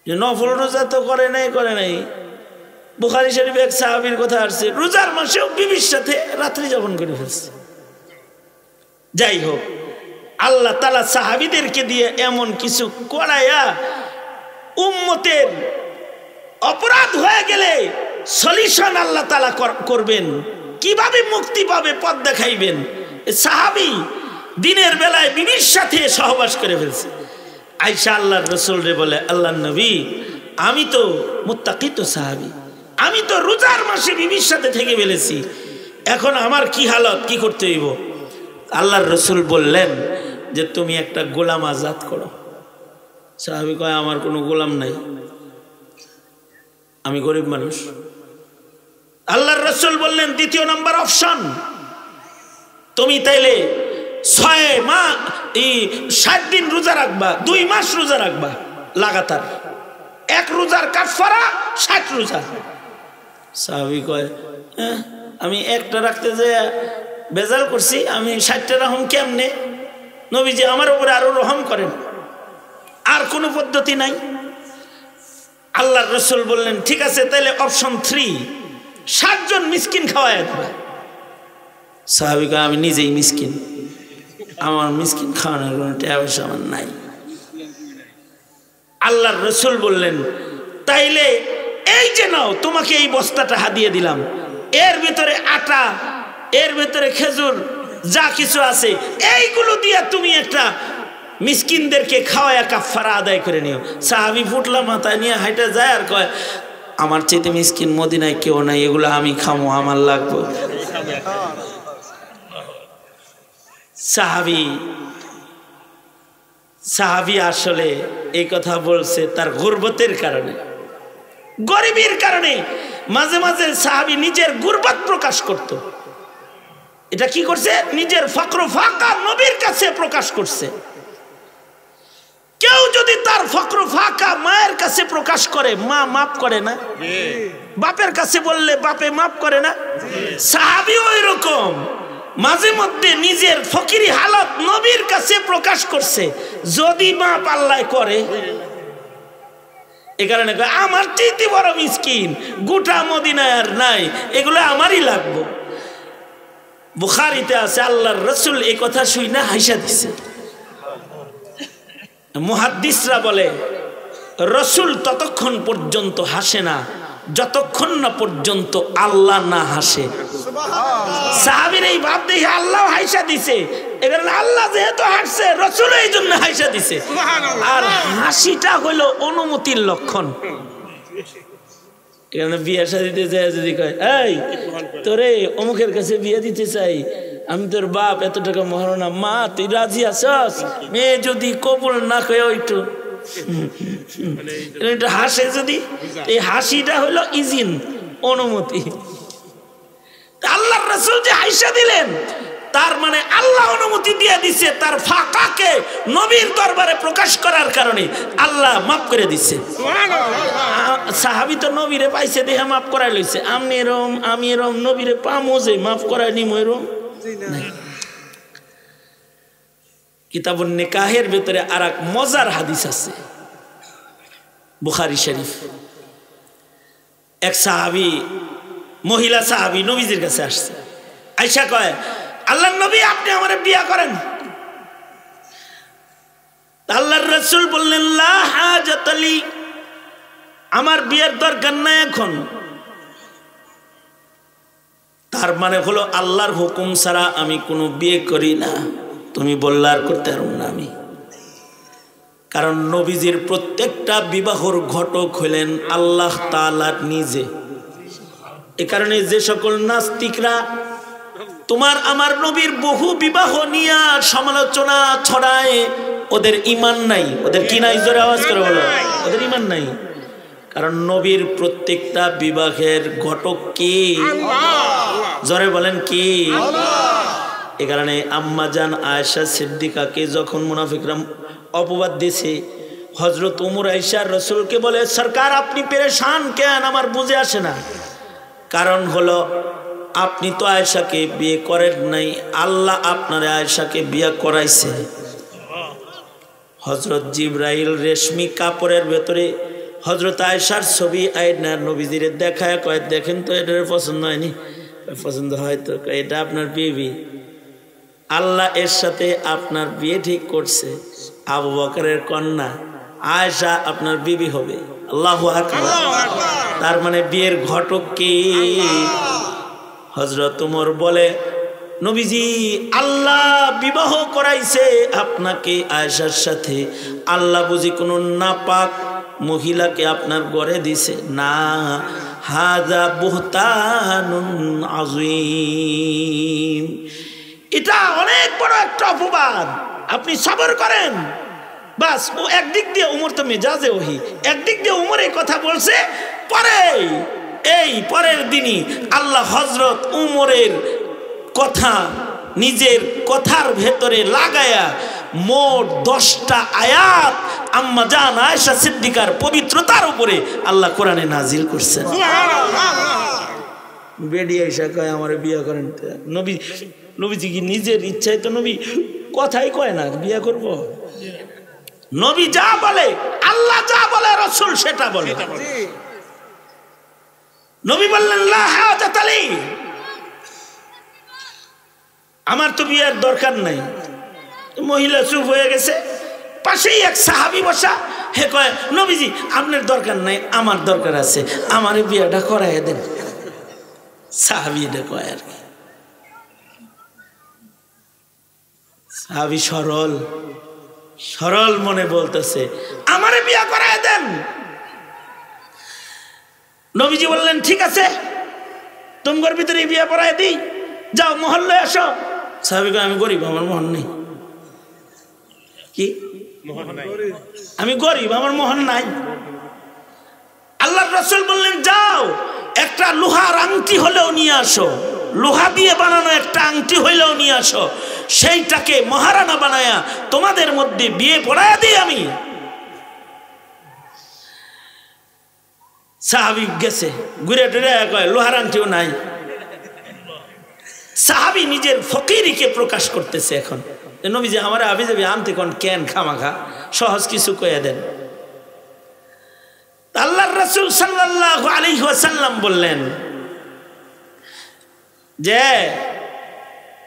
যে নফল রোজা তো করে নাই। বুখারী শরীফে এক সাহাবীর কথা আসছে, রোজার মাসেও বিবির সাথে রাত্রি যাপন করে ফেলছে। যাই হোক, আল্লাহ তাআলা সাহাবীদেরকে দিয়ে এমন কিছু করায়া উম্মতের অপরাধ হয়ে গেলে সলিউশন আল্লাহ তাআলা করবেন, কিভাবে মুক্তি পাবে পথ দেখাইবেন। সাহাবী দিনের বেলায় বিবির সাথে সহবাস করে ফেলছে, আয়েশা আল্লাহর রাসূল রে বলে, আল্লাহর নবী, আমি তো মুত্তাকি তো সাহাবী, আমি তো রোজার মাসে বিবির সাথে থেকে ফেলেছি, এখন আমার কি হালত, কি করতে হইব? আল্লাহর রাসূল বললেন যে তুমি একটা গোলাম আজাদ করো। সাহাবী কয়, আমার কোনো গোলাম নাই, আমি গরিব মানুষ। আল্লাহর রাসূল বললেন, দ্বিতীয় নাম্বার অপশন, তুমি তাইলে 60 দিন রোজা রাখবা, 2 মাস রোজা রাখবা লাগাতার, 1 রোজার কাফারা 60 রোজা। সাহাবী কয়, আমি একটা রাখতে যে বেজাল করছি, আমি 60টা রহম কেমনে? নবীজি আমার উপরে আরো রহম করেন, আর কোনো পদ্ধতি নাই। আল্লাহর রাসূল বললেন, ঠিক আছে, তাহলে অপশন 3, 60 জন মিসকিন খাওয়ায় দেবা। সাহাবী কয়, আমি নিজেই মিসকিন, আমার মিসকিন খাওয়ানোর কোনো টাকা পয়সা আমার নাই। আল্লাহর রাসূল বললেন, তাইলে এই যে নাও, তোমাকে এই বস্তাটা হাদিয়ে দিলাম, এর ভিতরে আটা, এর ভিতরে খেজুর, যা কিছু আছে এইগুলো দিয়ে তুমি একটা মিসকিনদেরকে খাওয়ায়া কাফারা আদায় করে নিও। সাহাবী ফুটলা মাথায় নিয়ে হাইটা যায় আর কয়, আমার চাইতে মিসকিন মদিনায় কেউ নাই, এগুলো আমি খামো, আমার লাগবে। সাহাবী আসলে এই কথা বলছে তার গুরবতের কারণে, গরিবের কারণে। মাঝে মাঝে সাহাবী নিজের গুরবত প্রকাশ করত। এটা কি করছে? নিজের ফকর ফাঁকা নবীর কাছে প্রকাশ করছে। কেউ যদি তার ফকর ফাঁকা মায়ের কাছে প্রকাশ করে, মা মাফ করে না? বাপের কাছে বললে বাপে মাফ করে না? সাহাবী ওই রকম মাঝে মধ্যে নিজের ফকিরি হালত নবীর কাছে প্রকাশ করছে, যদি মাপ আল্লাহ করে। এ কারণে আমার চাইতে বড় মিসকিন গোটা মদিনায় আর নাই, এগুলো আমারই লাগবে। বুখারীতে আছে, আল্লাহর রাসূল এই কথা শুনে হাসা দিছে। মুহাদ্দিসরা বলে, রাসূল ততক্ষণ পর্যন্ত হাসে না যতক্ষণ না পর্যন্ত আল্লাহ না হাসে। সাহাবীর এই ভাব দেখে আল্লাহ হাসা দিছে, এবার আল্লাহ যেহেতু হাসছে, রাসূল এই জন্য হাসা দিছে। আর হাসিটা হলো অনুমতির লক্ষণ। এখানে বিয়ে শাদিতে যায়, যদি কয়, এই তোরে অমুকের কাছে বিয়ে দিতে চাই, আমি তোর বাপ, এত টাকা মহারণা, মা তুই রাজি আছস? মেয়ে যদি কবুল না কয়, ওইটু হাসে, যদি এই হাসিটা হলো ইজিন, অনুমতি। আল্লাহর রাসূল যে হাসা দিলেন, তার মানে আল্লাহ অনুমতি দিয়ে দিছে, তার ফাঁকাকে নবীর দরবারে প্রকাশ করার কারণে আল্লাহ মাফ করে দিচ্ছে। সাহাবী তো নবীরে পাইছে, দেহা মাফ করাই লইছে। আমি এরম নবীরে পামো যে মাফ করাই নিম, এরম কিতাবুন নিকাহের ভিতরে আর এক মজার হাদিস আছে, বুখারী শরীফ। এক সাহাবী, মহিলা সাহাবী নবীজির কাছে আসছে। আয়েশা কয়, আল্লাহর নবী, আপনি আমারে বিয়ে করেন। আল্লাহর রাসূল বললেন, লা হাজাত লি, আমার বিয়ের দরকার নাই এখন। তার মানে হলো আল্লাহর হুকুম ছাড়া আমি কোনো বিয়ে করি না। তুমি বললে আর করতে পারব না আমি, কারণ নবীজির প্রত্যেকটা বিবাহর ঘটক হলেন আল্লাহ তাআলা নিজে। এ কারণে যে সকল নাস্তিকরা তোমার আমার নবীর বহু বিবাহ নিয়ে সমালোচনা ছড়ায়, ওদের ঈমান নাই। ওদের কি নাই? জোরে আওয়াজ করে বলো, ওদের ঈমান নাই। কারণ নবীর প্রত্যেকটা বিবাহের ঘটক কে? জোরে বলেন কি? এ কারণে আম্মা জান আয়েশা সিদ্দিকাকে যখন মুনাফিকরা অপবাদ দিয়েছে, হযরত ওমর আয়েশা রাসূলকে বলে, সরকার আপনি পেরেশান কেন? আমার বুঝে আসে না। কারণ হলো আপনি তো আয়েশাকে বিয়ে করেন নাই, আল্লাহ আপনার আয়েশাকে বিয়ে করাইছে। হযরত জিবরাইল রেশমি কাপড়ের ভেতরে হযরত আয়েশার ছবি আয়না নবীজির দেখায়, কয় দেখেন তো, এটা পছন্দ হয়নি? পছন্দ হয় তো, এটা আপনার বিবি, আল্লাহ এর সাথে আপনার বিয়ে ঠিক করছে, আবু বকরের কন্যা আয়েশা আপনার বিবি হবে। আল্লাহু আকবার। তার মানে বিয়ের ঘটক কি? হযরত ওমর বলে, নবীজি আল্লাহ বিবাহ করাইছে আপনাকে আয়েশার সাথে, আল্লাহ বুঝি কোনো নাপাক মহিলাকে আপনার ঘরে দিছে? না, হাযা বুহতানুন আযীম, এটা অনেক বড় একটা অপবাদ। আপনি সবর করেন। বাস ও একদিক দিয়ে উমর তো মেজাজে ওহি, একদিক দিয়ে উমর এই কথা বলছে, পরে এই পরের দিনই আল্লাহ হযরত উমরের কথা নিজের কথার ভেতরে লাগায়া মোট 10টা আয়াত আম্মা জান আয়েশা সিদ্দিকার পবিত্রতার উপরে আল্লাহ কোরআনে নাজিল করছেন। বেডি আয়েশা কয় আমারে বিয়ে করেন। নবীজি কি নিজের ইচ্ছায় তো নবী কথাই কয় না বিয়ে করব? নবী যা বলে, আল্লাহ যা বলে, রাসূল সেটা বলে। নবী বললেন লা হাজাত আলী, আমার তো বিয়ের দরকার নাই। মহিলা চুপ হয়ে গেছে। পাশেই এক সাহাবী বসা, হে কয় নবীজি আপনার দরকার নাই, আমার দরকার আছে, আমার বিয়েটা করাই দেন। সাহাবী এটা কয় আর কি। সাহাবী সরল সরল মনে বলতেছে আমার বিয়ে করাই দেন। নবীজি বললেন ঠিক আছে, তোমার ভিতরে বিয়ে পড়ায় দিই, যাও মহল্লে আসো। সাহাবী কয় আমি গরিব, আমার মোহন নেই। কি আমি গরিব, আমার মোহন নাই। আল্লাহর রাসূল বললেন যাও একটা লোহার আংটি হলেও নিয়ে আসো, লোহা দিয়ে বানানো একটা আংটি হইলেও নিয়ে আসো, সেইটাকে মহারানা বানায়া তোমাদের মধ্যে বিয়ে পড়ায়া দিই আমি। সাহাবী গেছে, ঘুরে টুরে কয় লোহার আংটিও নাই। সাহাবী নিজের ফকিরিকে প্রকাশ করতেছে। এখন নবীজি আমার আবি যাবি আনতে কোন কেন খামাখা, সহজ কিছু কয়ে দেন। আল্লাহর রাসূল সাল্লাল্লাহু আলাইহি ওয়াসাল্লাম বললেন যে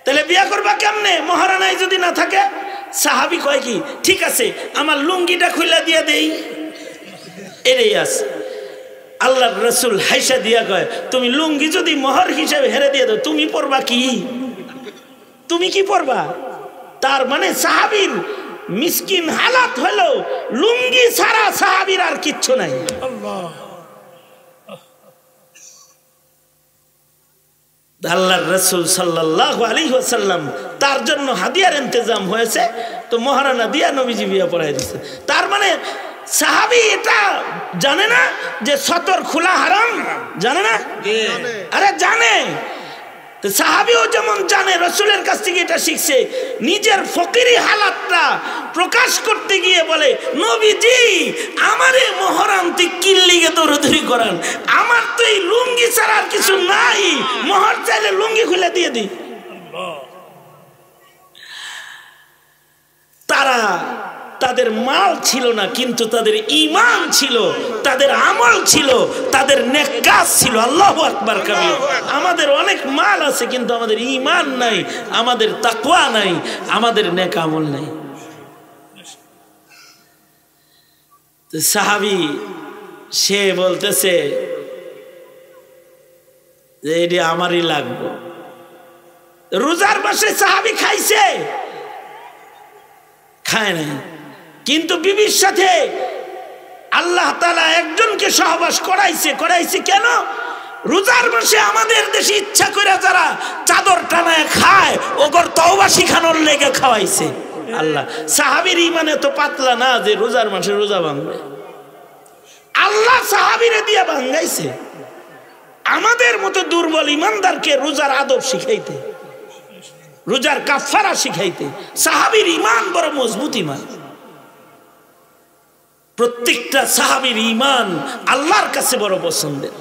তাহলে বিয়ে করবা কেমনে মহারানাই যদি না থাকে? সাহাবী কয় কি ঠিক আছে আমার লুঙ্গিটা খুলে দিয়ে দেই, এরই আছে। আল্লাহর রাসূল হাইসা দিয়া কয় তুমি লুঙ্গি যদি মোহর হিসেবে হেরে দিয়ে দাও, তুমি পরবা কি? তুমি কি পরবা? তার মানে সাহাবীর মিসকিন হালাত হলো লুঙ্গি ছাড়া সাহাবীর আর কিচ্ছু নাই। আল্লাহর রাসূল সাল্লাল্লাহু আলাইহি ওয়াসাল্লাম তার জন্য হাদিয়ার ইন্তজাম হয়েছে, তো মহারানা দিয়া নবীজি বিয়ে পড়াই দিয়েছে। তার মানে সাহাবী এটা জানে না যে সতর খোলা হারাম? জানে না? আরে জানে। তো সাহাবীও যেমন জানে, রাসূলের কাছ থেকে এটা শিখছে। নিজের ফকিরি হালাতটা প্রকাশ করতে গিয়ে বলে নবীজি আমারে মহরান্তি কিল্লিগে দৌড়াদৌড়ি করান, আমার তো এই লুঙ্গি ছাড়া আর কিছু নাই, মোহর চাইলে লুঙ্গি খুলে দিয়ে দিই। তারা তাদের মাল ছিল না, কিন্তু তাদের ঈমান ছিল, তাদের আমল ছিল, তাদের নেক কাজ ছিল। আল্লাহু আকবার কাবীর। আমাদের অনেক মাল আছে কিন্তু আমাদের ঈমান নাই, আমাদের তাকওয়া নাই, আমাদের নেক আমল নাই। তো সাহাবী সে বলতেছে যে এটি আমারই লাগবে। রোজার মাসে সাহাবী খাইছে? খায় নাই, কিন্তু বিবির সাথে আল্লাহ তাআলা একজনকে সহবাস করাইছে কেন? রোজার মাসে আমাদের দেশে ইচ্ছা করে যারা চাদর টানায় খায় ওগর তওবা শিখানোর লেগে খাওয়াইছে আল্লাহ। সাহাবীর ঈমান এত পাতলা না যে রোজার মাসে রোজা ভাঙবে, আল্লাহ সাহাবীরে দিয়ে ভাঙাইছে। আমাদের মতো দুর্বল ঈমানদারকে রোজার আদব শিখাইতে, রোজার কাফারা শিখাইতে। সাহাবীর ঈমান বড় মজবুত ঈমান। প্রত্যেকটা সাহাবীর ঈমান আল্লাহর কাছে বড় পছন্দের।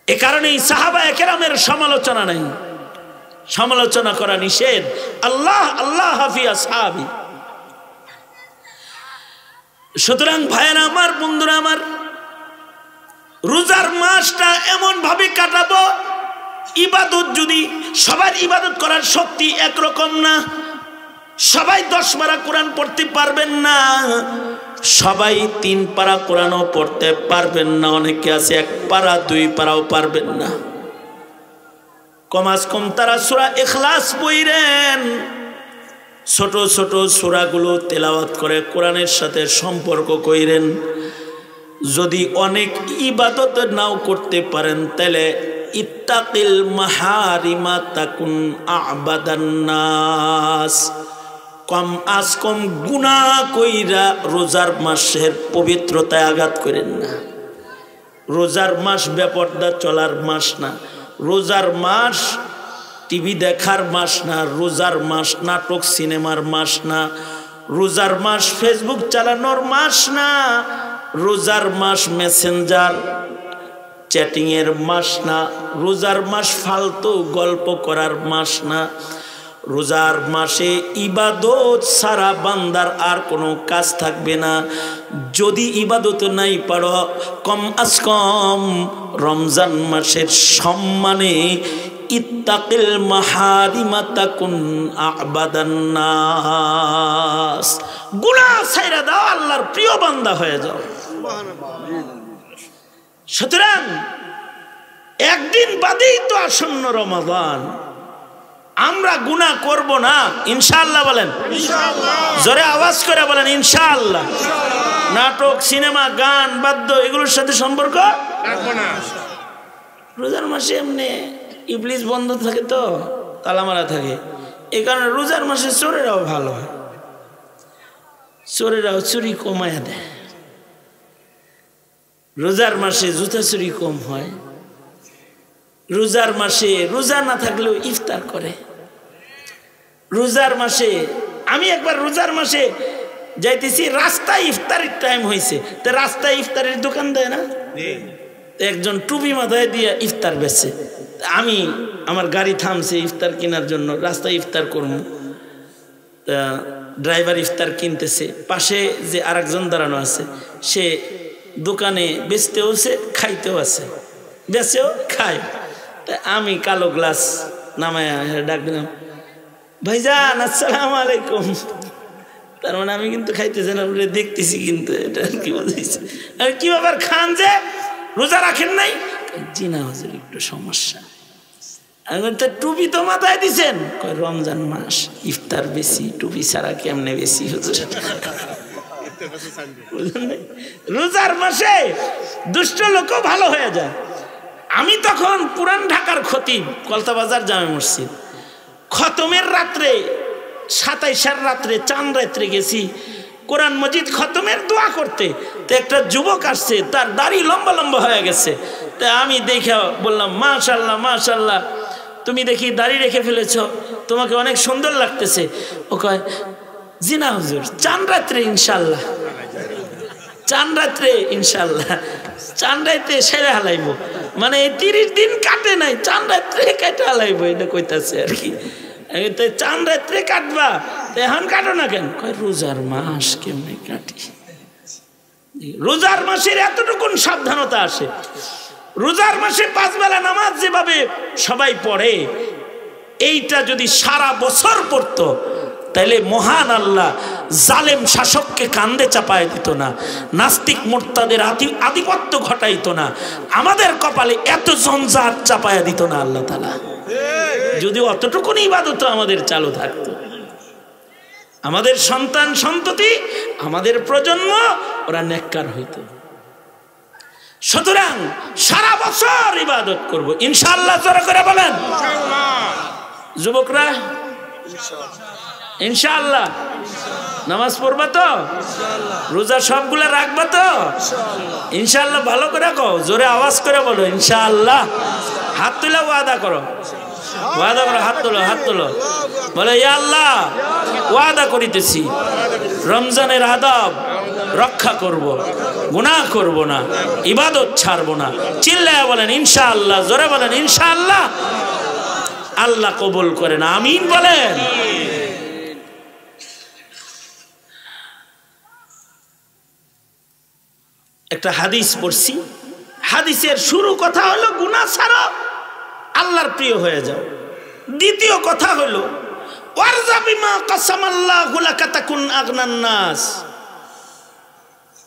এ কারণেই সাহাবায়ে কেরামের সমালোচনা নাই, সমালোচনা করা নিষেধ। আল্লাহ আল্লাহ হাফি আসহাবি। সুতরাং ভাইয়েরা আমার, বন্ধুরা আমার, রোজার মাসটা এমন ভাবে কাটাবো, ইবাদত যদি সবার ইবাদত করার শক্তি একরকম না, সবাই 10 পারা কোরআন পড়তে পারবেন না, সবাই 3 পারা কোরআনও পড়তে পারবেন না, অনেকে আছে 1 পারা 2 পারাও পারবেন না। কমাস কম তারা সূরা ইখলাস পড়েন, ছোট ছোট সূরাগুলো তেলাওয়াত করে কোরআনের সাথে সম্পর্ক কইরেন। যদি অনেক ইবাদত নাও করতে পারেন তাহলে ইত্তাকিল মাহারিমা তাকুন আবাদান নাস, কম আজ কম গুনাহ কইরা রোজার মাসের পবিত্রতায় আঘাত করেন না। রোজার মাস বেপরদা চলার মাস না, রোজার মাস টিভি দেখার মাস না, রোজার মাস নাটক সিনেমার মাস না, রোজার মাস ফেসবুক চালানোর মাস না, রোজার মাস মেসেঞ্জার চ্যাটিং এর মাস না, রোজার মাস ফালতু গল্প করার মাস না। রোজার মাসে ইবাদত সারা বান্দার আর কোনো কাজ থাকবে না। যদি ইবাদত নাই পারো, কম আজ কম রমজান মাসের সম্মানে ইত্তাকিল মাহারিমা তাকুন আবাদান নাস, গুনাহ ছাইরা দাও, আল্লাহর প্রিয় বান্দা হয়ে যাও। সুতরাং একদিন বাদেই তো আসন্ন রমাদান, আমরা গুনাহ করব না ইনশাআল্লাহ। বলেন ইনশাআল্লাহ, জোরে আওয়াজ করে বলেন ইনশাআল্লাহ। নাটক সিনেমা গান বাদ্য এগুলোর সাথে সম্পর্ক রাখবো না। রোজার মাসে এমনি ইবলিস বন্ধ থাকে, তো তালা মারা থাকে, এই কারণে রোজার মাসে চোরেরাও ভালো হয়, চোরেরাও চুরি কমায়া দেয়। রোজার মাসে জুতা চুরি কম হয়, রোজার মাসে রোজা না থাকলেও ইফতার করে। রোজার মাসে আমি একবার রোজার মাসে যাইতেছি, রাস্তায় ইফতারের টাইম হয়েছে, তো রাস্তায় ইফতারের দোকান দেয় না, একজন টুপি মাথায় দিয়ে ইফতার বেচছে। আমি আমার গাড়ি থামছে ইফতার কেনার জন্য, রাস্তায় ইফতার করবো, তা ড্রাইভার ইফতার কিনতেছে, পাশে যে আরেকজন দাঁড়ানো আছে সে দোকানে বেচতেও আছে খাইতেও আছে, বেচেও খায়। তা আমি কালো গ্লাস নামায়া ডাক দিলাম, ভাইজান আসসালামু আলাইকুম। তার মানে আমি কিন্তু খাইতেছি না, দেখতেছি, কিন্তু এটা কি বলতেছি, কি ব্যাপার খান যে রোজা রাখেন নাই? জি না হুজুর, একটু সমস্যা। টুপি তো মাথায় দিছেন, রমজান মাস ইফতার বেশি, টুপি ছাড়া কেমনে বেশি হুজুর? রোজার মাসে দুষ্ট লোকও ভালো হয়ে যায়। আমি তখন পুরান ঢাকার খতিব, কলতাবাজার জামে মসজিদ, খতমের রাত্রে 27 রাত্রে চাঁদ রাত্রে গেছি কোরআন মজিদ খতমের দোয়া করতে। তো একটা যুবক আসছে, তার দাড়ি লম্বা লম্বা হয়ে গেছে। তা আমি দেখে বললাম, মাশাল্লাহ মাশাল্লাহ, তুমি দেখি দাড়ি রেখে ফেলেছ, তোমাকে অনেক সুন্দর লাগতেছে। ও কয়, জি না হুজুর, চাঁদ রাত্রে ইনশাল্লাহ, চাঁদ রাত্রে ইনশাল্লাহ, চাঁদ রাত্রে সেরে হালাইব, মানে 30 দিন কাটে নাই, চাঁদ রাত্রে কেটে হালাইব, এটা কইতাছে আর কি। চাঁদ রাত্রে কাটবা, এখন কাটো না কেন? কয় রোজার মাস কেমনে কাটি। রোজার মাসের এতটুকুন সাবধানতা আসে। রোজার মাসে 5 বেলা নামাজ যেভাবে সবাই পড়ে, এইটা যদি সারা বছর পড়তো তাহলে মহান আল্লাহ জালেম শাসককে কান্দে চাপায় দিত না, নাস্তিক মুরতাদের আধিপত্য ঘটাইতো না, আমাদের কপালে এত জঞ্জাট চাপায়া দিত না আল্লাহ তাআলা। যদি অতটুকুন ইবাদত আমাদের চালু থাকতো, আমাদের সন্তান সন্ততি, আমাদের প্রজন্ম ওরা নেককার হইতো। সুতরাং সারা বছর ইবাদত করব ইনশাআল্লাহ। জোরে করে বলেন যুবকরা, ইনশাআল্লাহ। নামাজ পড়বা তো, রোজা সবগুলা রাখবা তো ইনশাআল্লাহ। ভালো করে কও, জোরে আওয়াজ করে বলো ইনশাআল্লাহ। হাত তুলে ওয়াদা করো, ওয়াদা করো, হাত তোলো, হাত তোলো, বলে ইয়া আল্লাহ ওয়াদা করিতেছি রমজানের আদাব রক্ষা করব, গুনাহ করব না, ইবাদত ছাড়ব না। চিল্লায়া বলেন ইনশাআল্লাহ, জোরে বলেন ইনশাআল্লাহ। আল্লাহ কবুল করেন, আমিন বলেন। একটা হাদিস পড়ছি, হাদিসের শুরু কথা হলো গুনাহ ছাড়ো, আল্লাহর প্রিয় হয়ে যাও। দ্বিতীয় কথা হলো ওয়ারজা বিমা কাসামাল্লাহু লাকা তাকুন আগনান নাস।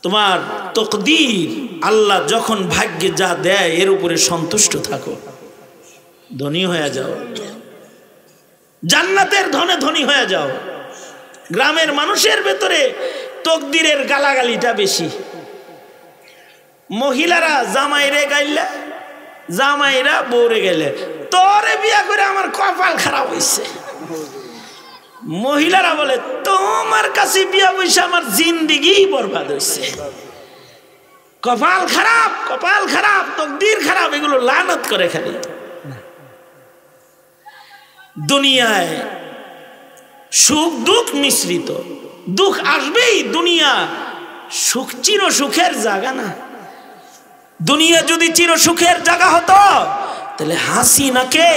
তোমার তকদির, আল্লাহ যখন ভাগ্যে যা দেয় এর উপরে সন্তুষ্ট থাকো। ধনী হয়ে যাও, জান্নাতের ধনে ধনী হয়ে যাও। গ্রামের মানুষের ভেতরে তকদিরের গালাগালিটা বেশি। মহিলারা জামাইরে গাইলে, জামাইরা বউরে গেলে, তোরে বিয়া করে আমার কপাল খারাপ হইছে। মহিলারা বলে তোমার কাছে বিয়া বইসে আমার জিন্দেগি বরবাদ হইছে। কপাল খারাপ, কপাল খারাপ, তকদির খারাপ, এগুলো লানত করে খালি। দুনিয়ায় সুখ দুঃখ মিশ্রিত, দুঃখ আসবেই। দুনিয়া সুখ চির সুখের জায়গা না। দুনিয়া যদি চির সুখের জায়গা হতো তাহলে হাসিনাকে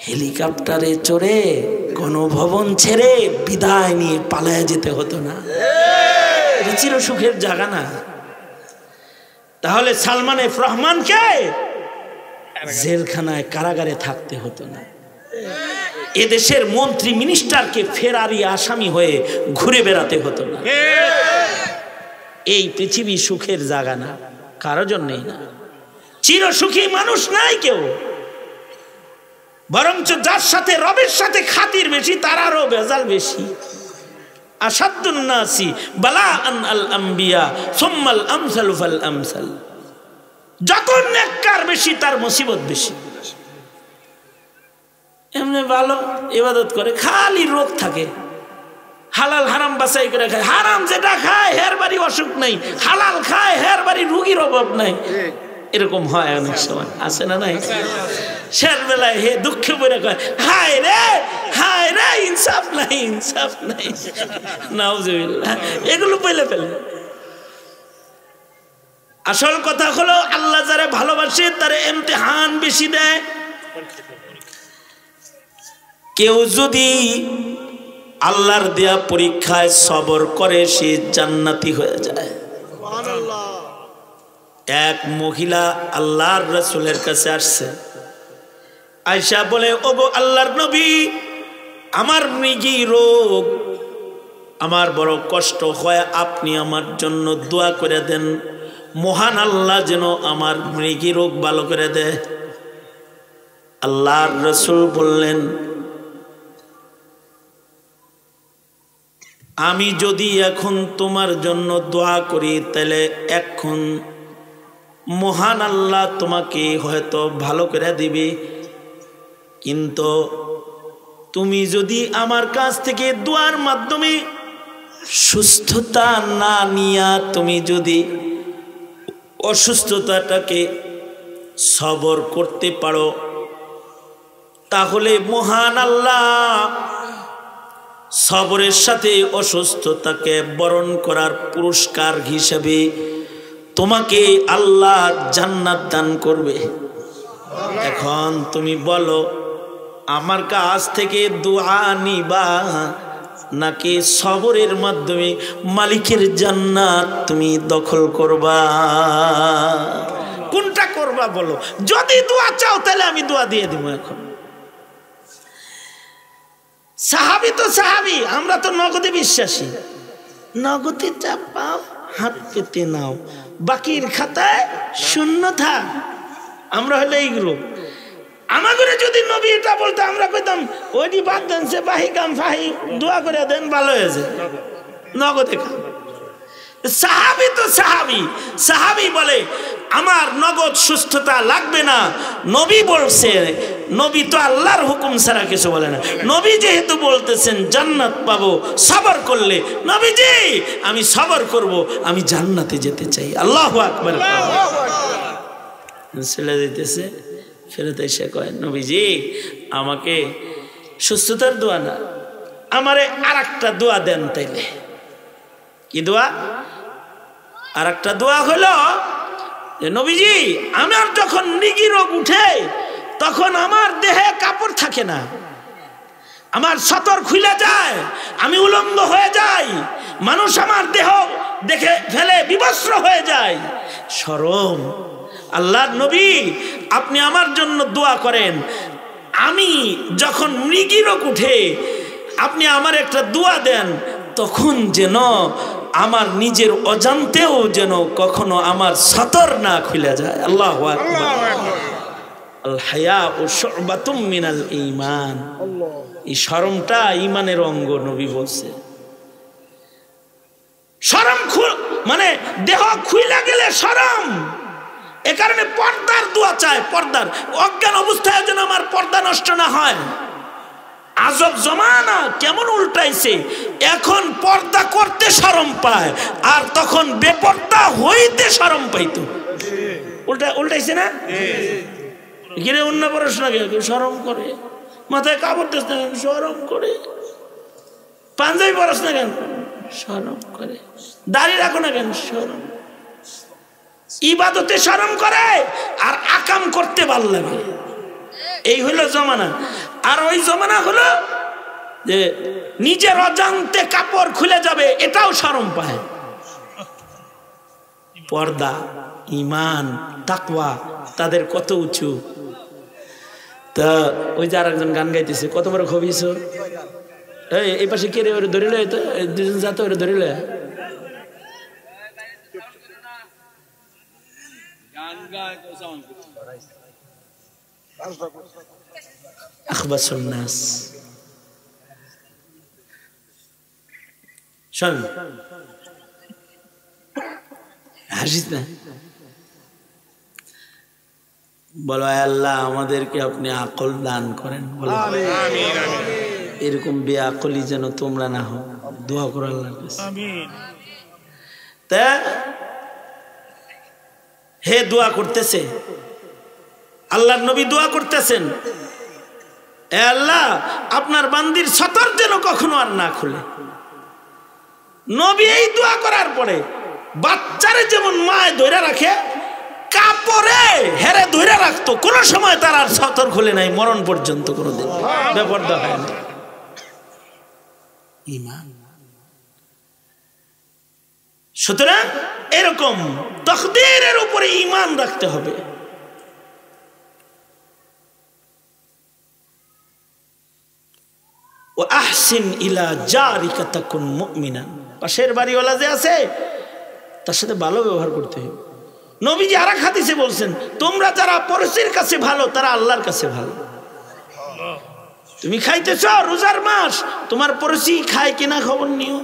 হেলিকপ্টারে চড়ে গণভবন ছেড়ে বিদায় নিয়ে পালায় যেতে হতো না। এটা চির সুখের জায়গা না। তাহলে সালমান এফ রহমানকে জেলখানায় কারাগারে থাকতে হতো না। এদেশের মন্ত্রী মিনিস্টারকে ফেরারি আসামি হয়ে ঘুরে বেড়াতে হতো না। এই পৃথিবী সুখের জায়গা না, কারো জন্যই না। চির সুখী মানুষ নাই কেউ, বরঞ্চ যার সাথে রবের সাথে খাতির বেশি তার আরো বেজাল বেশি। আসাদুন নাসি বালাআন আল আম্বিয়া সুম্মাল আমসালু ফাল আমসাল। যত নেককার বেশি তার মুসিবত বেশি। এমনি ভালো ইবাদত করে খালি রোগ থাকে, হালাল হারাম বাছাই করে খায়। হারাম যেটা খায় হের বাড়ি অসুখ নাই, হালাল খায় হের বাড়ি রুগীর অভাব নাই। এরকম হয় অনেক সময়, আছে না নাই? শের বেলায় হে দুঃখে পড়ে কয় হায় রে ইনসাফ নাই, ইনসাফ নাই। নাউজুবিল্লাহ, এগুলো পেলে ফেলে। আসল কথা হলো আল্লাহ যারা ভালোবাসে তারা ইমতিহান বেশি দেয়। কেউ যদি আল্লাহর দেয়া পরীক্ষায় সবর করে সে জান্নাতি হয়ে যায়। এক মহিলা আল্লাহর রাসূলের কাছে আসছে, আয়েশা বলে ওগো আল্লাহর নবী, আমার মৃগী রোগ, আমার বড় কষ্ট হয়, আপনি আমার জন্য দোয়া করে দেন, মহান আল্লাহ যেন আমার মৃগী রোগ ভালো করে দেয়। আল্লাহর রাসূল বললেন, আমি যদি এখন তোমার জন্য দোয়া করি তাহলে এখন মহান আল্লাহ তোমাকে হয়তো ভালো করে দিবে, কিন্তু তুমি যদি আমার কাছ থেকে দোয়ার মাধ্যমে সুস্থতা না নিয়া তুমি যদি অসুস্থতাটাকে সবর করতে পারো তাহলে মহান আল্লাহ সবরের সাথে অসুস্থতাকে বরণ করার পুরস্কার হিসেবে তোমাকে আল্লাহ জান্নাত দান করবে। এখন তুমি বলো আমার কাছ থেকে দোয়া নিবা নাকি সবরের মাধ্যমে মালিকের জান্নাত তুমি দখল করবা? কোনটা করবা বলো? যদি দোয়া চাও তাহলে আমি দোয়া দিয়ে দিব। এখন সাহাবী তো সাহাবী, আমরা তো নগদে বিশ্বাসী। নগদে যা পাও হাত পেতে নাও, বাকির খাতায় শূন্য থাক। আমরা হলে এই গ্রুপ। আমাদের যদি নবী এটা বলতো আমরা কইতাম ওইটি বাদ দেন, সে বাহি কাম ফাহি দোয়া করে দেন ভালো হয়েছে, নগদে খান। সাহাবী তো সাহাবী, সাহাবী বলে আমার নগদ সুস্থতা লাগবে না। নবী বলছে, নবী তো আল্লাহর হুকুম ছাড়া কিছু বলে না। নবী যেহেতু বলতেছেন জান্নাত পাবো সবর করলে, নবীজি আমি সবর করব, আমি জান্নাতে যেতে চাই। আল্লাহু আকবার। ছেলে দিতেছে, ফেরত এসে কয় নবীজি আমাকে সুস্থতার দোয়া না, আমারে আর একটা দোয়া দেন। তাইলে কি দোয়া? আর একটা দোয়া হলো নবীজি আমার যখন মৃগী রোগ উঠে তখন আমার দেহে কাপড় থাকে না, আমার সতর খুলে যায়, আমি উলঙ্গ হয়ে যাই, মানুষ আমার দেহ দেখে ফেলে বিবস্ত্র হয়ে যায়, শরম। আল্লাহর নবী আপনি আমার জন্য দোয়া করেন, আমি যখন মৃগী রোগ উঠে আপনি আমার একটা দোয়া দেন, তখন যেন আমার নিজের অজান্তেও যেন কখনো আমার সতর না খুলে যায়। আল্লাহু আকবার। আল হায়াউ শুবাতুম মিনাল ঈমান, এই শরমটা ঈমানের অঙ্গ। নবী বলছে শরম মানে দেহ খুইলা গেলে শরম। এ কারণে পর্দার দোয়া চায়, পর্দার অজ্ঞান অবস্থায় যেন আমার পর্দা নষ্ট না হয়। আজব জমানা কেমন উল্টাইছে, এখন পর্দা করতে শরম পায় আর তখন বেপর্দা হইতে শরম পাইতো। উল্টাইছে না? গিরে অন্য পড়াশোনা কেউ শরম করে, মাথায় কাপড় দিস না শরম করে, পাঞ্জাবি পড়াস না কেন শরম করে, দাড়ি রাখো না কেন শরম, ইবাদতে শরম করে আর আকাম করতে ভালো লাগে। এই হলো জমানা। আর ওই জমানা হলো যে নিজের অজান্তে কাপড় খুলে যাবে, এটাও শরম পায়। পর্দা, ঈমান, তাকওয়া তাদের কত উঁচু। তা ওই যে আরেকজন গান গাইতেছে, কত বড় খবিস এই পাশে কে রে, ওরে ধরিলে দুজন যাতে ওরে ধরিলে আখবাসুন নাস। শোন, হাসিস না, বলো আল্লাহ আমাদেরকে আপনি আকল দান করেন। এরকম বেআকলি যেন তোমরা না হও, দোয়া করো আল্লাহর কাছে। তা হে দোয়া করতেছে, আল্লাহর নবী দোয়া করতেছেন, এ আল্লাহ আপনার বান্দির সতর যেন কখনো আর না খুলে। নবী এই দোয়া করার পরে বাচ্চারে যেমন মায় ধরে রাখে, কাপড়ে হেরে ধরে রাখতো, কোন সময় তার আর সতর খুলে নাই, মরণ পর্যন্ত কোনোদিন বেপরদা হয় না। ঈমান। সুতরাং এরকম তাকদীরের উপরে ঈমান রাখতে হবে। ও আহসিন ইলা জারিকা তাকুন মুমিনান, পাশের বাড়িওয়ালা যে আছে তার সাথে ভালো ব্যবহার করতে হবে। নবীজি আরেক হাদিসে বলছেন, তোমরা যারা পড়শির কাছে ভালো তারা আল্লাহর কাছে ভালো। তুমি খাইতেছ রোজার মাস, তোমার পড়শি খায় কিনা খবর নিও,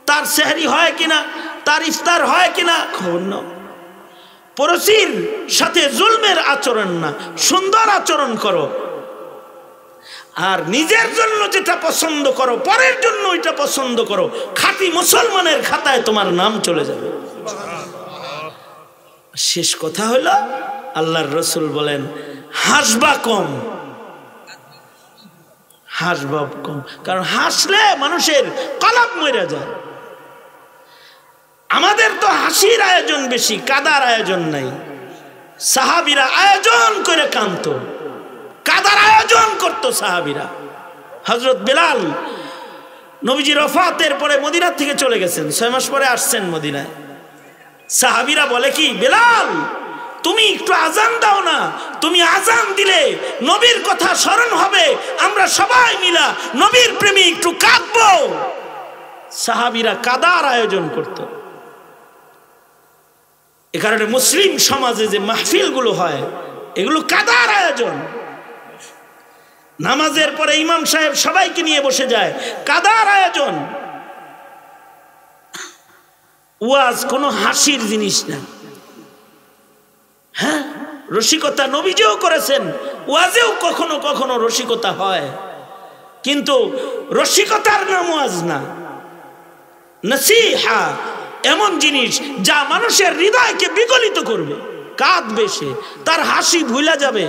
তার সেহরি হয় কিনা, তার ইফতার হয় কিনা খবর নাও। পড়শির সাথে জুলমের আচরণ না, সুন্দর আচরণ করো। আর নিজের জন্য যেটা পছন্দ করো, পরের জন্য ওইটা পছন্দ করো, খাঁটি মুসলমানের খাতায় তোমার নাম চলে যাবে। শেষ কথা হলো আল্লাহর রাসূল বলেন, হাসবা কম, হাসবা কম, কারণ হাসলে মানুষের কলব মরে যায়। আমাদের তো হাসির আয়োজন বেশি, কাদার আয়োজন নাই। সাহাবীরা আয়োজন করে কাঁদতো, কাদার আয়োজন করতো সাহাবীরা। হযরত বেলাল নবীজির ওফাতের পরে মদিনা থেকে চলে গেছেন, 6 মাস পরে আসছেন মদিনায়। সাহাবীরা বলে কি, বেলাল তুমি একটু আজান দাও না, তুমি আজান দিলে নবীর কথা স্মরণ হবে, আমরা সবাই মিলা নবীর প্রেমে একটু কাঁদবো। সাহাবীরা কাদার আয়োজন করত। এ কারণে মুসলিম সমাজে যে মাহফিলগুলো হয় এগুলো কাদার আয়োজন। নামাজের পরে ইমাম সাহেব সবাইকে নিয়ে বসে যায়, কাদার আয়োজন। ওয়াজ কোনো হাসির জিনিস না। হ্যাঁ, রসিকতা নবীজিও করেছেন, ওয়াজেও কখনো কখনো রসিকতা হয়, কিন্তু রসিকতার নাম ওয়াজ না। নসিহা এমন জিনিস যা মানুষের হৃদয়কে বিগলিত করবে। কাঁদবে সে, তার হাসি ভুলা যাবে।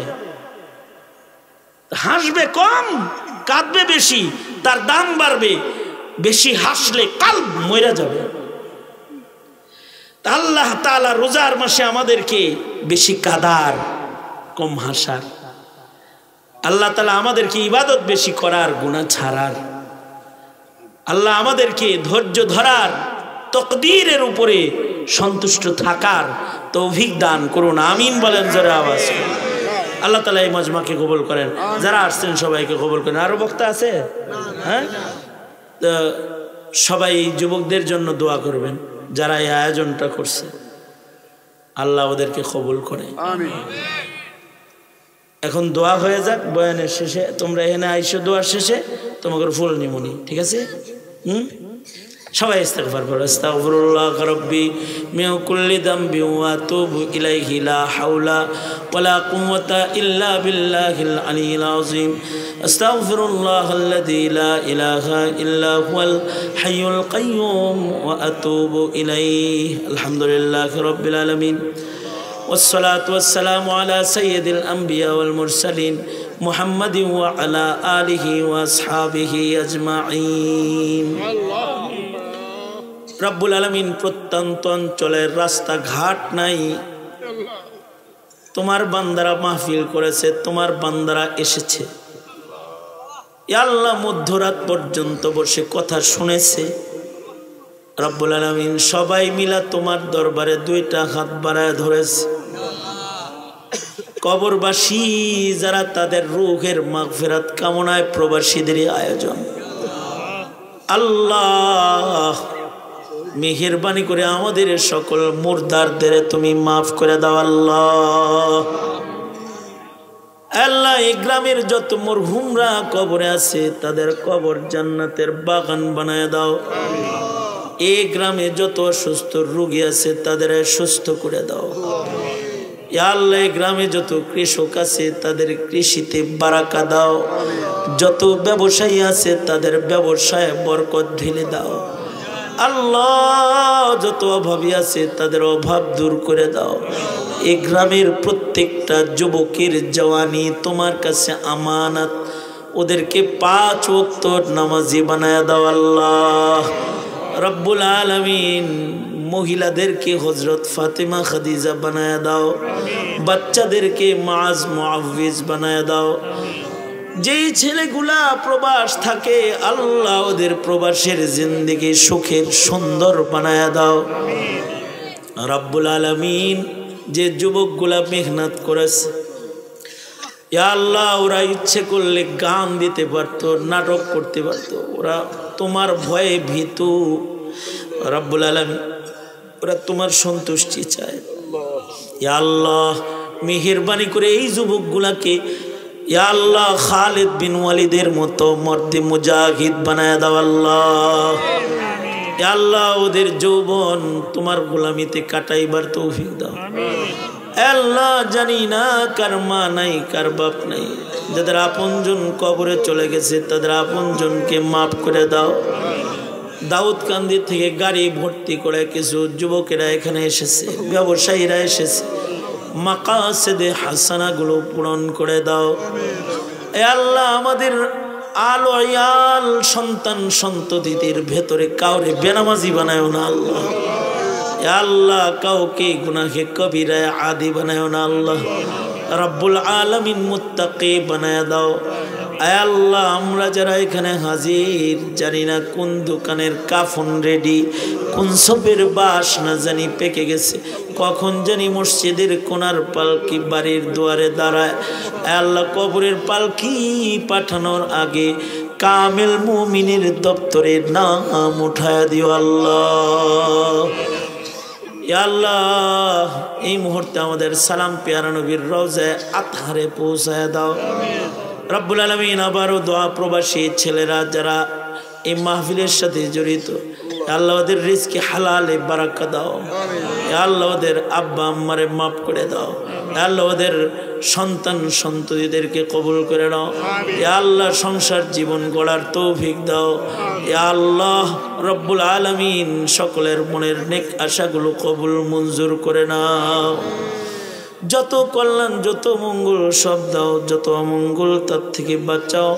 হাসবে কম, কাঁদবে বেশি, তার দাম বাড়বে। বেশি হাসলে কলব মরে যাবে। আল্লাহ তাআলা রোজার মাসে আমাদেরকে বেশি কাদার, কম হাসার। আল্লাহ তাআলা আমাদেরকে ইবাদত বেশি করার, গুনাহ ছাড়ার। আল্লাহ আমাদেরকে ধৈর্য ধরার, তাকদীরের উপরে সন্তুষ্ট থাকার তৌফিক দান করুন। আমিন বলেন জোরে আওয়াজ। আল্লাহ তাআলা এই মাজমাকে কবুল করেন, যারা আসছেন সবাইকে কবুল করেন। আরো বক্তা আছে? হ্যাঁ, সবাই যুবকদের জন্য দোয়া করবেন যারা এই আয়োজনটা করছে, আল্লাহ ওদেরকে কবুল করে। আমিন। এখন দোয়া হয়ে যাক বয়ানের শেষে, তোমরা এখানে আইসো দোয়ার শেষে তোমাকে ফুল নিমুনি, ঠিক আছে? সবাই ইস্তেগফার করো। আস্তাগফিরুল্লাহ রাব্বি মিন কুল্লি যামবি ওয়া আতুবু ইলাইহি লা হাওলা ওয়ালা কুওয়াতা ইল্লা বিল্লাহিল আলিয়্যিল আযীম। আস্তাগফিরুল্লাহাল্লাযী লা ইলাহা ইল্লা হুয়াল হাইয়ুল কাইয়্যুম ওয়া আতুবু ইলাইহি। আলহামদুলিল্লাহি রাব্বিল আলামিন والصلاة والسلام على سيد الأنبياء والمرسلين محمد وعلى آله وأصحابه أجمعين। রব্বুল আলামিন প্রত্যন্ত অঞ্চলের রাস্তা ঘাট নাই, তোমার বান্দারা মাহফিল করেছে, তোমার বান্দারা এসেছে। ইয়া আল্লাহ মধ্যরাত পর্যন্ত বসে কথা শুনেছে। রব্বুল আলামিন সবাই মিলা তোমার দরবারে দুইটা হাত বাড়ায় ধরেছে। কবরবাসী যারা তাদের রূহের মাগফিরাত কামনায় প্রবাসীদের আয়োজন। আল্লাহ মেহেরবানি করে আমাদের সকল মুর্দারদের তুমি মাফ করে দাও আল্লাহ। আল্লাহ এই গ্রামের যত মরহুমরা কবরে আছে তাদের কবর জান্নাতের বাগান বানায় দাও। এই গ্রামে যত অসুস্থ রোগী আছে তাদের সুস্থ করে দাও। ইয়া আল্লাহ এই গ্রামে যত কৃষক আছে তাদের কৃষিতে বারাকা দাও। যত ব্যবসায়ী আছে তাদের ব্যবসায় বরকত ঢেলে দাও। আল্লাহ যত অভাবী আছে তাদের অভাব দূর করে দাও। এই গ্রামের প্রত্যেকটা যুবকের জওয়ানি তোমার কাছে আমানত, ওদেরকে 5 ওয়াক্ত নামাজি বানায় দাও আল্লাহ রব্বুল আলামিন। মহিলাদেরকে হযরত ফাতেমা খাদিজা বানায় দাও, বাচ্চাদেরকে মাআজ মুআউযিজ বানায় দাও। যেই ছেলেগুলা প্রবাস থাকে আল্লাহ ওদের প্রবাসের জিন্দেগি সুখের সুন্দর বানায় দাও রব্বুল আলামিন। যে যুবকগুলা মেহনত করেছে ইয়া আল্লাহ, ওরা ইচ্ছে করলে গান দিতে পারতো, নাটক করতে পারতো, ওরা তোমার ভয়ে ভীতু রব্বুল আলামিন। ওরা তোমার সন্তুষ্টি চায় ইয়া আল্লাহ। মেহেরবানি করে এই যুবকগুলাকে ইয়া আল্লাহ খালিদ বিন ওয়ালিদের মতো মর্দে মুজাহিদ বানায় দাও আল্লাহ। ইয়া আল্লাহ ওদের যৌবন তোমার গোলামিতে কাটাইবার তৌফিক দাও আল্লাহ। জানি না কার মা নাই, কার বাপ নাই, যাদের আপনজন কবরে চলে গেছে তাদের আপনজনকে মাফ করে দাও। দাউদকান্দি থেকে গাড়ি ভর্তি করে কিছু যুবকেরা এখানে এসেছে, ব্যবসায়ীরা এসেছে, মাকাসেদে হাসানাগুলো পূরণ করে দাও এ আল্লাহ। আমাদের আলো আয়াল সন্তান সন্ততিদের ভেতরে কাউরে বেনামাজি বানায়ও না আল্লাহ। এ আল্লাহ কাউকে গুনাহে কবিরায় আদি বানায়ও না আল্লাহ রব্বুল আলামিন। মুত্তাকি বানায় দাও আয় আল্লাহ। আমরা যারা এখানে হাজির জানি না কোন দোকানের কাফন রেডি, কোন সবের বাস না জানি পেকে গেছে, কখন জানি মসজিদের কোনার পালকি বাড়ির দুয়ারে দাঁড়ায়। আয় আল্লাহ কবরের পালকি পাঠানোর আগে কামেল মুমিনের দপ্তরে নাম উঠায় দিও আল্লাহ। ইয়া আল্লাহ এই মুহূর্তে আমাদের সালাম পেয়ারা নবীর রওজায়ে আতহারে পৌঁছায় দাও রব্বুল আলামিন। আবারও দোয়া প্রবাসী ছেলেরা যারা এই মাহফিলের সাথে জড়িত আল্লাহ ওদের রিজকে হালালে বারাকা দাও। আল্লাহ ওদের আব্বা আম্মারে মাফ করে দাও। আল্লাহ ওদের সন্তান সন্ততিদেরকে কবুল করে নাও। আল্লাহ সংসার জীবন গড়ার তৌফিক দাও। আল্লাহ রব্বুল আলামিন সকলের মনের নেক আশাগুলো কবুল মঞ্জুর করে নাও। যত কল্যাণ যত মঙ্গল সব দাও, যত অমঙ্গল তার থেকে বাঁচাও।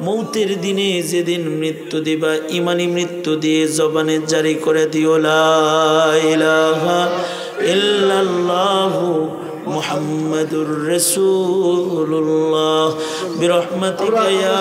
মৌতের দিনে যেদিন মৃত্যু দিবা ইমানি মৃত্যু দিয়ে জবানে জারি করে দিও লা ইলাহা ইল্লাল্লাহু মুহাম্মাদুর রাসূলুল্লাহ বিরহমাতিকা ইয়া